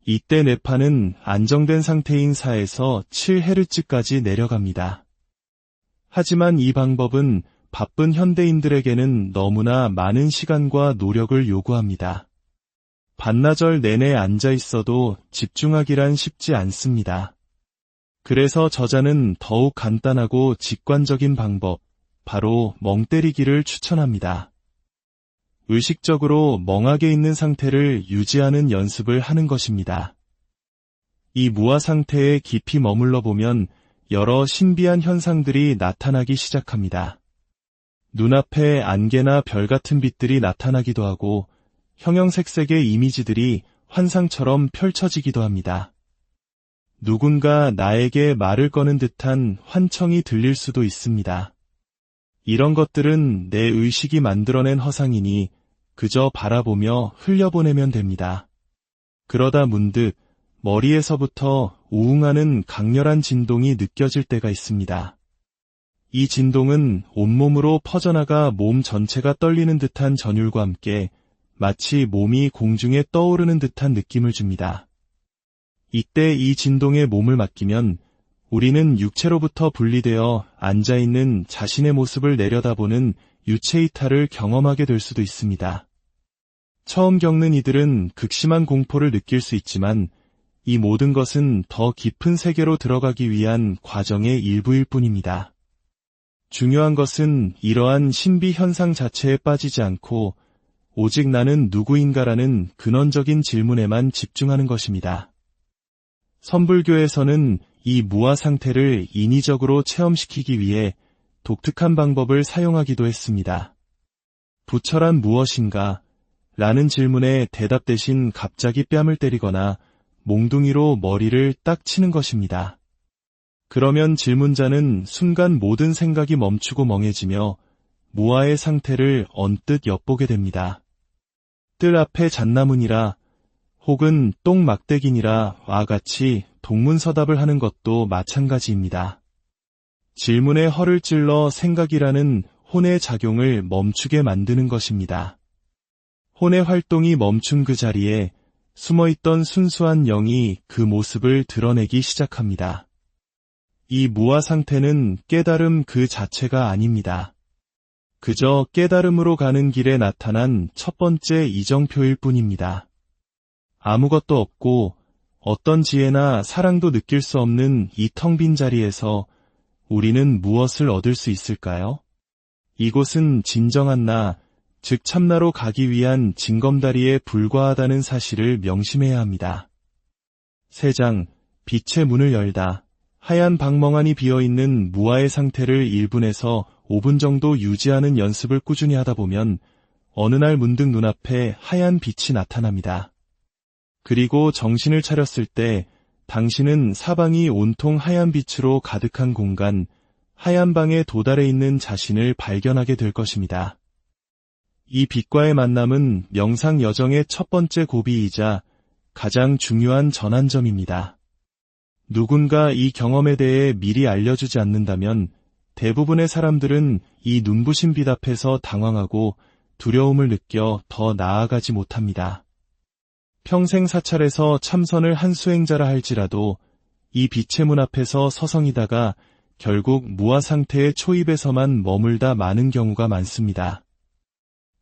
이때 뇌파는 안정된 상태인 4에서 7Hz까지 내려갑니다. 하지만 이 방법은 바쁜 현대인들에게는 너무나 많은 시간과 노력을 요구합니다. 반나절 내내 앉아 있어도 집중하기란 쉽지 않습니다. 그래서 저자는 더욱 간단하고 직관적인 방법, 바로 멍 때리기를 추천합니다. 의식적으로 멍하게 있는 상태를 유지하는 연습을 하는 것입니다. 이 무아 상태에 깊이 머물러 보면 여러 신비한 현상들이 나타나기 시작합니다. 눈앞에 안개나 별 같은 빛들이 나타나기도 하고 형형색색의 이미지들이 환상처럼 펼쳐지기도 합니다. 누군가 나에게 말을 거는 듯한 환청이 들릴 수도 있습니다. 이런 것들은 내 의식이 만들어낸 허상이니 그저 바라보며 흘려보내면 됩니다. 그러다 문득 머리에서부터 우웅하는 강렬한 진동이 느껴질 때가 있습니다. 이 진동은 온몸으로 퍼져나가 몸 전체가 떨리는 듯한 전율과 함께 마치 몸이 공중에 떠오르는 듯한 느낌을 줍니다. 이때 이 진동에 몸을 맡기면 우리는 육체로부터 분리되어 앉아있는 자신의 모습을 내려다보는 유체이탈을 경험하게 될 수도 있습니다. 처음 겪는 이들은 극심한 공포를 느낄 수 있지만 이 모든 것은 더 깊은 세계로 들어가기 위한 과정의 일부일 뿐입니다. 중요한 것은 이러한 신비 현상 자체에 빠지지 않고 오직 나는 누구인가라는 근원적인 질문에만 집중하는 것입니다. 선불교에서는 이 무아 상태를 인위적으로 체험시키기 위해 독특한 방법을 사용하기도 했습니다. 부처란 무엇인가? 라는 질문에 대답 대신 갑자기 뺨을 때리거나 몽둥이로 머리를 딱 치는 것입니다. 그러면 질문자는 순간 모든 생각이 멈추고 멍해지며 무아의 상태를 언뜻 엿보게 됩니다. 뜰 앞에 잣나무니라 혹은 똥막대기니라 와 같이 동문서답을 하는 것도 마찬가지입니다. 질문에 허를 찔러 생각이라는 혼의 작용을 멈추게 만드는 것입니다. 혼의 활동이 멈춘 그 자리에 숨어있던 순수한 영이 그 모습을 드러내기 시작합니다. 이 무아 상태는 깨달음 그 자체가 아닙니다. 그저 깨달음으로 가는 길에 나타난 첫 번째 이정표일 뿐입니다. 아무것도 없고 어떤 지혜나 사랑도 느낄 수 없는 이 텅 빈 자리에서 우리는 무엇을 얻을 수 있을까요? 이곳은 진정한 나, 즉 참나로 가기 위한 징검다리에 불과하다는 사실을 명심해야 합니다. 3장, 빛의 문을 열다. 하얀 방멍안이 비어있는 무아의 상태를 1분에서 5분 정도 유지하는 연습을 꾸준히 하다 보면 어느 날 문득 눈앞에 하얀 빛이 나타납니다. 그리고 정신을 차렸을 때 당신은 사방이 온통 하얀 빛으로 가득한 공간, 하얀 방에 도달해 있는 자신을 발견하게 될 것입니다. 이 빛과의 만남은 명상 여정의 첫 번째 고비이자 가장 중요한 전환점입니다. 누군가 이 경험에 대해 미리 알려주지 않는다면 대부분의 사람들은 이 눈부신 빛 앞에서 당황하고 두려움을 느껴 더 나아가지 못합니다. 평생 사찰에서 참선을 한 수행자라 할지라도 이 빛의 문 앞에서 서성이다가 결국 무아 상태의 초입에서만 머물다 마는 경우가 많습니다.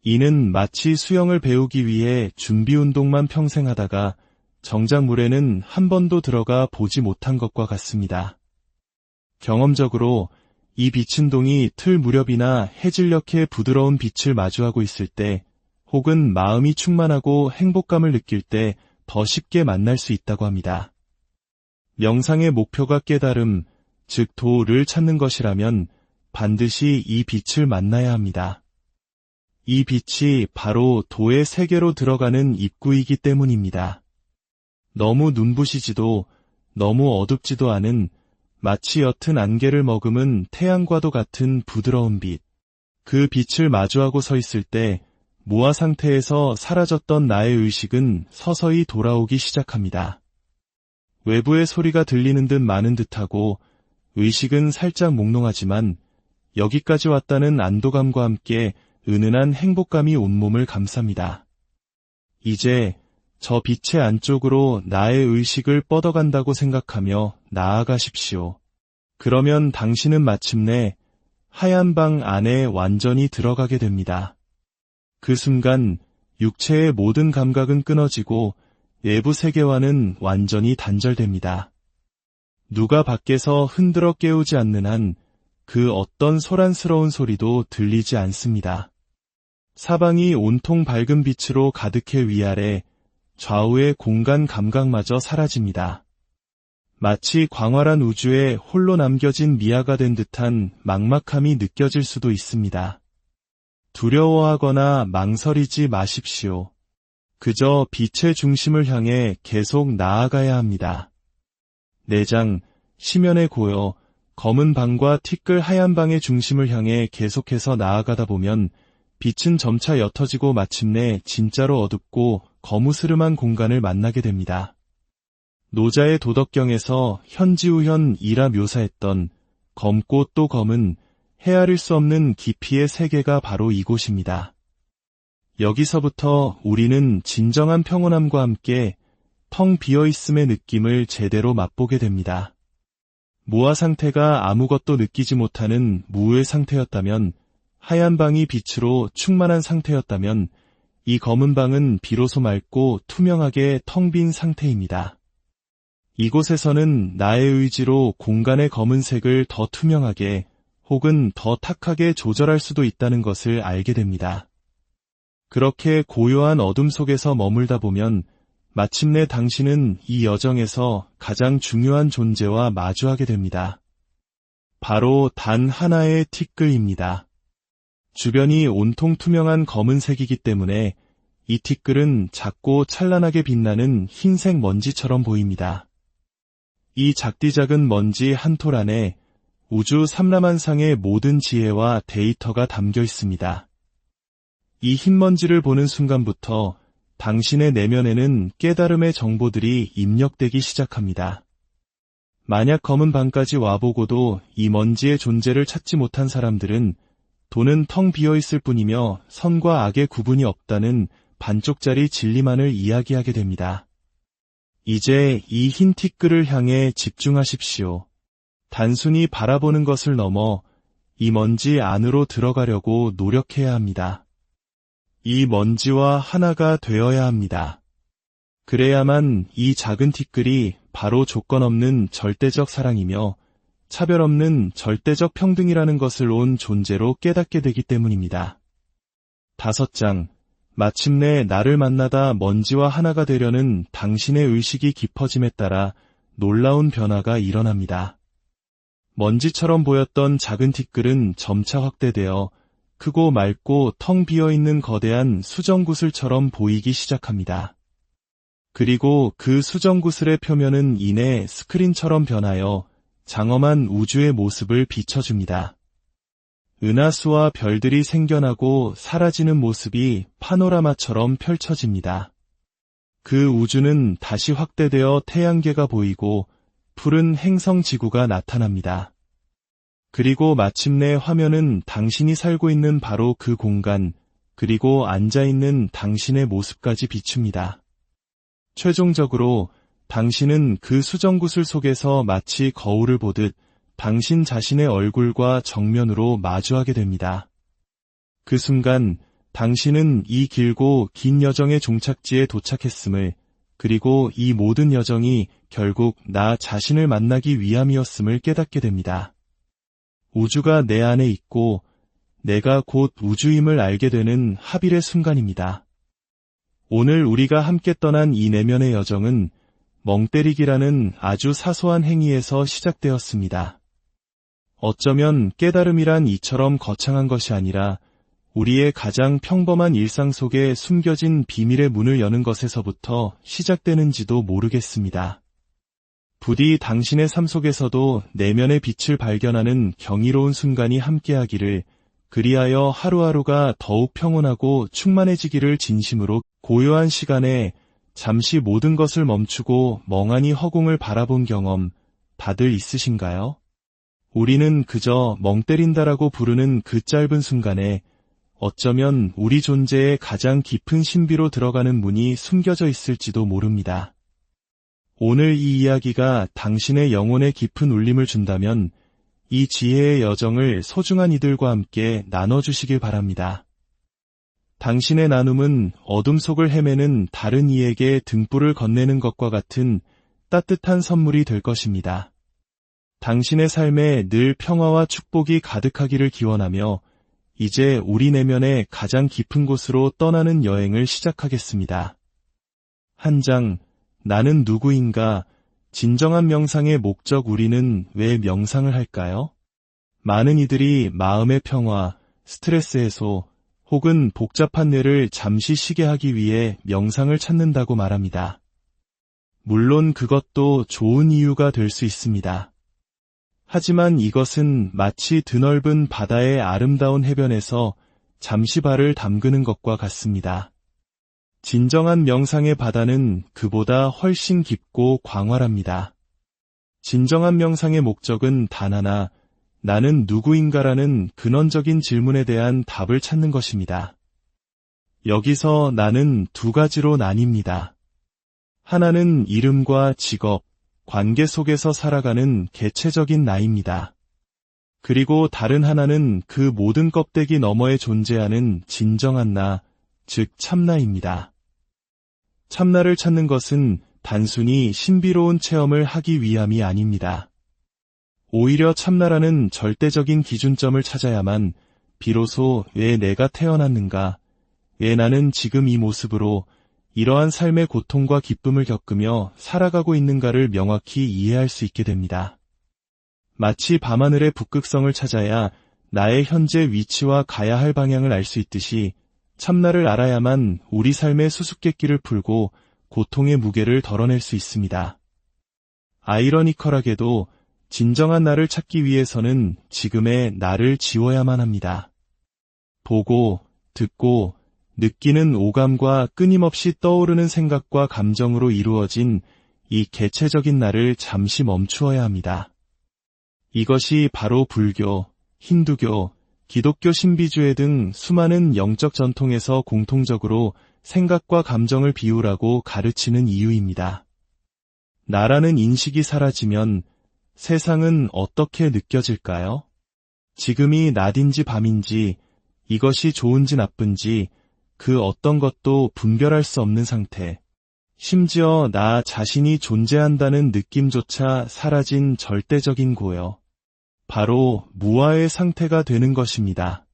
이는 마치 수영을 배우기 위해 준비 운동만 평생 하다가 정작 물에는 한 번도 들어가 보지 못한 것과 같습니다. 경험적으로 이 빛운동이 틀 무렵이나 해질녘의 부드러운 빛을 마주하고 있을 때 혹은 마음이 충만하고 행복감을 느낄 때 더 쉽게 만날 수 있다고 합니다. 명상의 목표가 깨달음, 즉 도를 찾는 것이라면 반드시 이 빛을 만나야 합니다. 이 빛이 바로 도의 세계로 들어가는 입구이기 때문입니다. 너무 눈부시지도 너무 어둡지도 않은 마치 옅은 안개를 머금은 태양과도 같은 부드러운 빛. 그 빛을 마주하고 서 있을 때 무아 상태에서 사라졌던 나의 의식은 서서히 돌아오기 시작합니다. 외부의 소리가 들리는 듯 마는 듯하고 의식은 살짝 몽롱하지만 여기까지 왔다는 안도감과 함께 은은한 행복감이 온몸을 감쌉니다. 이제 저 빛의 안쪽으로 나의 의식을 뻗어간다고 생각하며 나아가십시오. 그러면 당신은 마침내 하얀 방 안에 완전히 들어가게 됩니다. 그 순간 육체의 모든 감각은 끊어지고 외부 세계와는 완전히 단절됩니다. 누가 밖에서 흔들어 깨우지 않는 한 그 어떤 소란스러운 소리도 들리지 않습니다. 사방이 온통 밝은 빛으로 가득해 위아래 좌우의 공간 감각마저 사라집니다. 마치 광활한 우주에 홀로 남겨진 미아가 된 듯한 막막함이 느껴질 수도 있습니다. 두려워하거나 망설이지 마십시오. 그저 빛의 중심을 향해 계속 나아가야 합니다. 내장, 심연의 고요, 검은 방과 티끌 하얀 방의 중심을 향해 계속해서 나아가다 보면 빛은 점차 옅어지고 마침내 진짜로 어둡고 거무스름한 공간을 만나게 됩니다. 노자의 도덕경에서 현지우현이라 묘사했던 검고 또 검은 헤아릴 수 없는 깊이의 세계가 바로 이곳입니다. 여기서부터 우리는 진정한 평온함과 함께 텅 비어있음의 느낌을 제대로 맛보게 됩니다. 무아 상태가 아무것도 느끼지 못하는 무의 상태였다면, 하얀 방이 빛으로 충만한 상태였다면 이 검은 방은 비로소 맑고 투명하게 텅 빈 상태입니다. 이곳에서는 나의 의지로 공간의 검은색을 더 투명하게 혹은 더 탁하게 조절할 수도 있다는 것을 알게 됩니다. 그렇게 고요한 어둠 속에서 머물다 보면 마침내 당신은 이 여정에서 가장 중요한 존재와 마주하게 됩니다. 바로 단 하나의 티끌입니다. 주변이 온통 투명한 검은색이기 때문에 이 티끌은 작고 찬란하게 빛나는 흰색 먼지처럼 보입니다. 이 작디작은 먼지 한 톨 안에 우주 삼라만상의 모든 지혜와 데이터가 담겨 있습니다. 이 흰 먼지를 보는 순간부터 당신의 내면에는 깨달음의 정보들이 입력되기 시작합니다. 만약 검은 방까지 와보고도 이 먼지의 존재를 찾지 못한 사람들은 돈은 텅 비어있을 뿐이며 선과 악의 구분이 없다는 반쪽짜리 진리만을 이야기하게 됩니다. 이제 이 흰 티끌을 향해 집중하십시오. 단순히 바라보는 것을 넘어 이 먼지 안으로 들어가려고 노력해야 합니다. 이 먼지와 하나가 되어야 합니다. 그래야만 이 작은 티끌이 바로 조건 없는 절대적 사랑이며 차별 없는 절대적 평등이라는 것을 온 존재로 깨닫게 되기 때문입니다. 5장. 마침내 나를 만나다 먼지와 하나가 되려는 당신의 의식이 깊어짐에 따라 놀라운 변화가 일어납니다. 먼지처럼 보였던 작은 티끌은 점차 확대되어 크고 맑고 텅 비어있는 거대한 수정구슬처럼 보이기 시작합니다. 그리고 그 수정구슬의 표면은 이내 스크린처럼 변하여 장엄한 우주의 모습을 비춰줍니다. 은하수와 별들이 생겨나고 사라지는 모습이 파노라마처럼 펼쳐집니다. 그 우주는 다시 확대되어 태양계가 보이고 푸른 행성 지구가 나타납니다. 그리고 마침내 화면은 당신이 살고 있는 바로 그 공간, 그리고 앉아있는 당신의 모습까지 비춥니다. 최종적으로 당신은 그 수정구슬 속에서 마치 거울을 보듯 당신 자신의 얼굴과 정면으로 마주하게 됩니다. 그 순간 당신은 이 길고 긴 여정의 종착지에 도착했음을, 그리고 이 모든 여정이 결국 나 자신을 만나기 위함이었음을 깨닫게 됩니다. 우주가 내 안에 있고 내가 곧 우주임을 알게 되는 합일의 순간입니다. 오늘 우리가 함께 떠난 이 내면의 여정은 멍때리기라는 아주 사소한 행위에서 시작되었습니다. 어쩌면 깨달음이란 이처럼 거창한 것이 아니라 우리의 가장 평범한 일상 속에 숨겨진 비밀의 문을 여는 것에서부터 시작되는지도 모르겠습니다. 부디 당신의 삶 속에서도 내면의 빛을 발견하는 경이로운 순간이 함께하기를, 그리하여 하루하루가 더욱 평온하고 충만해지기를 진심으로. 고요한 시간에 잠시 모든 것을 멈추고 멍하니 허공을 바라본 경험 다들 있으신가요? 우리는 그저 멍 때린다라고 부르는 그 짧은 순간에 어쩌면 우리 존재의 가장 깊은 신비로 들어가는 문이 숨겨져 있을지도 모릅니다. 오늘 이 이야기가 당신의 영혼에 깊은 울림을 준다면 이 지혜의 여정을 소중한 이들과 함께 나눠주시길 바랍니다. 당신의 나눔은 어둠 속을 헤매는 다른 이에게 등불을 건네는 것과 같은 따뜻한 선물이 될 것입니다. 당신의 삶에 늘 평화와 축복이 가득하기를 기원하며 이제 우리 내면의 가장 깊은 곳으로 떠나는 여행을 시작하겠습니다. 한 장, 나는 누구인가? 진정한 명상의 목적. 우리는 왜 명상을 할까요? 많은 이들이 마음의 평화, 스트레스 해소, 혹은 복잡한 뇌를 잠시 쉬게 하기 위해 명상을 찾는다고 말합니다. 물론 그것도 좋은 이유가 될 수 있습니다. 하지만 이것은 마치 드넓은 바다의 아름다운 해변에서 잠시 발을 담그는 것과 같습니다. 진정한 명상의 바다는 그보다 훨씬 깊고 광활합니다. 진정한 명상의 목적은 단 하나, 나는 누구인가라는 근원적인 질문에 대한 답을 찾는 것입니다. 여기서 나는 두 가지로 나뉩니다. 하나는 이름과 직업, 관계 속에서 살아가는 개체적인 나입니다. 그리고 다른 하나는 그 모든 껍데기 너머에 존재하는 진정한 나, 즉 참나입니다. 참나를 찾는 것은 단순히 신비로운 체험을 하기 위함이 아닙니다. 오히려 참나라는 절대적인 기준점을 찾아야만 비로소 왜 내가 태어났는가, 왜 나는 지금 이 모습으로 이러한 삶의 고통과 기쁨을 겪으며 살아가고 있는가를 명확히 이해할 수 있게 됩니다. 마치 밤하늘의 북극성을 찾아야 나의 현재 위치와 가야 할 방향을 알 수 있듯이 참나를 알아야만 우리 삶의 수수께끼를 풀고 고통의 무게를 덜어낼 수 있습니다. 아이러니컬하게도 진정한 나를 찾기 위해서는 지금의 나를 지워야만 합니다. 보고, 듣고, 느끼는 오감과 끊임없이 떠오르는 생각과 감정으로 이루어진 이 개체적인 나를 잠시 멈추어야 합니다. 이것이 바로 불교, 힌두교, 기독교 신비주의 등 수많은 영적 전통에서 공통적으로 생각과 감정을 비우라고 가르치는 이유입니다. 나라는 인식이 사라지면 세상은 어떻게 느껴질까요? 지금이 낮인지 밤인지, 이것이 좋은지 나쁜지, 그 어떤 것도 분별할 수 없는 상태, 심지어 나 자신이 존재한다는 느낌조차 사라진 절대적인 고요. 바로 무아의 상태가 되는 것입니다.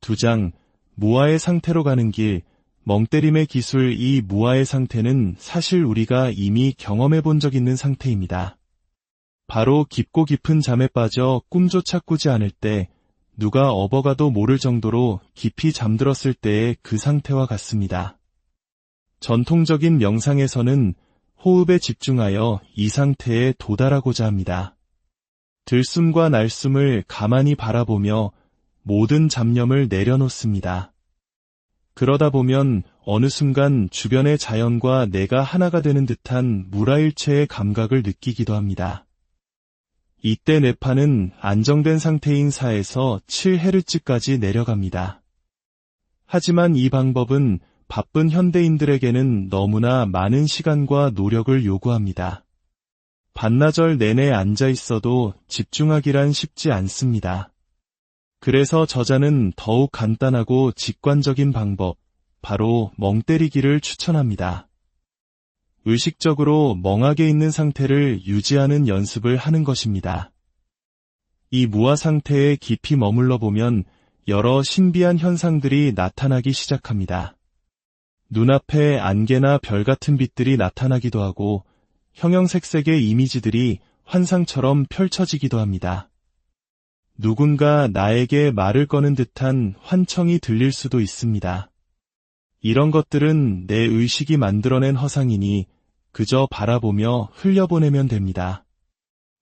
2장, 무아의 상태로 가는 길, 멍때림의 기술. 이 무아의 상태는 사실 우리가 이미 경험해 본 적 있는 상태입니다. 바로 깊고 깊은 잠에 빠져 꿈조차 꾸지 않을 때, 누가 업어가도 모를 정도로 깊이 잠들었을 때의 그 상태와 같습니다. 전통적인 명상에서는 호흡에 집중하여 이 상태에 도달하고자 합니다. 들숨과 날숨을 가만히 바라보며 모든 잡념을 내려놓습니다. 그러다 보면 어느 순간 주변의 자연과 내가 하나가 되는 듯한 무라일체의 감각을 느끼기도 합니다. 이때 뇌파는 안정된 상태인 4에서 7Hz까지 내려갑니다. 하지만 이 방법은 바쁜 현대인들에게는 너무나 많은 시간과 노력을 요구합니다. 반나절 내내 앉아 있어도 집중하기란 쉽지 않습니다. 그래서 저자는 더욱 간단하고 직관적인 방법, 바로 멍때리기를 추천합니다. 의식적으로 멍하게 있는 상태를 유지하는 연습을 하는 것입니다. 이 무아 상태에 깊이 머물러 보면 여러 신비한 현상들이 나타나기 시작합니다. 눈앞에 안개나 별 같은 빛들이 나타나기도 하고 형형색색의 이미지들이 환상처럼 펼쳐지기도 합니다. 누군가 나에게 말을 거는 듯한 환청이 들릴 수도 있습니다. 이런 것들은 내 의식이 만들어낸 허상이니 그저 바라보며 흘려보내면 됩니다.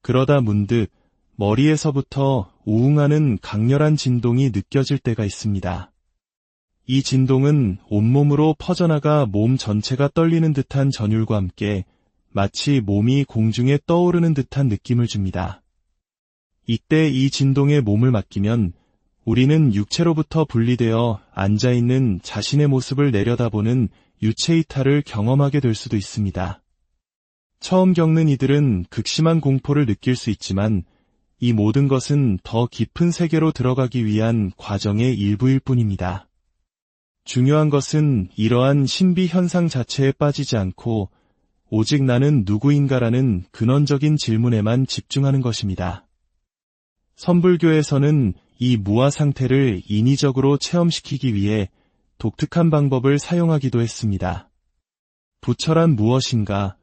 그러다 문득 머리에서부터 우웅하는 강렬한 진동이 느껴질 때가 있습니다. 이 진동은 온몸으로 퍼져나가 몸 전체가 떨리는 듯한 전율과 함께 마치 몸이 공중에 떠오르는 듯한 느낌을 줍니다. 이때 이 진동에 몸을 맡기면 우리는 육체로부터 분리되어 앉아있는 자신의 모습을 내려다보는 유체이탈을 경험하게 될 수도 있습니다. 처음 겪는 이들은 극심한 공포를 느낄 수 있지만 이 모든 것은 더 깊은 세계로 들어가기 위한 과정의 일부일 뿐입니다. 중요한 것은 이러한 신비 현상 자체에 빠지지 않고 오직 나는 누구인가라는 근원적인 질문에만 집중하는 것입니다. 선불교에서는 이 무아 상태를 인위적으로 체험시키기 위해 독특한 방법을 사용하기도 했습니다. 부처란 무엇인가,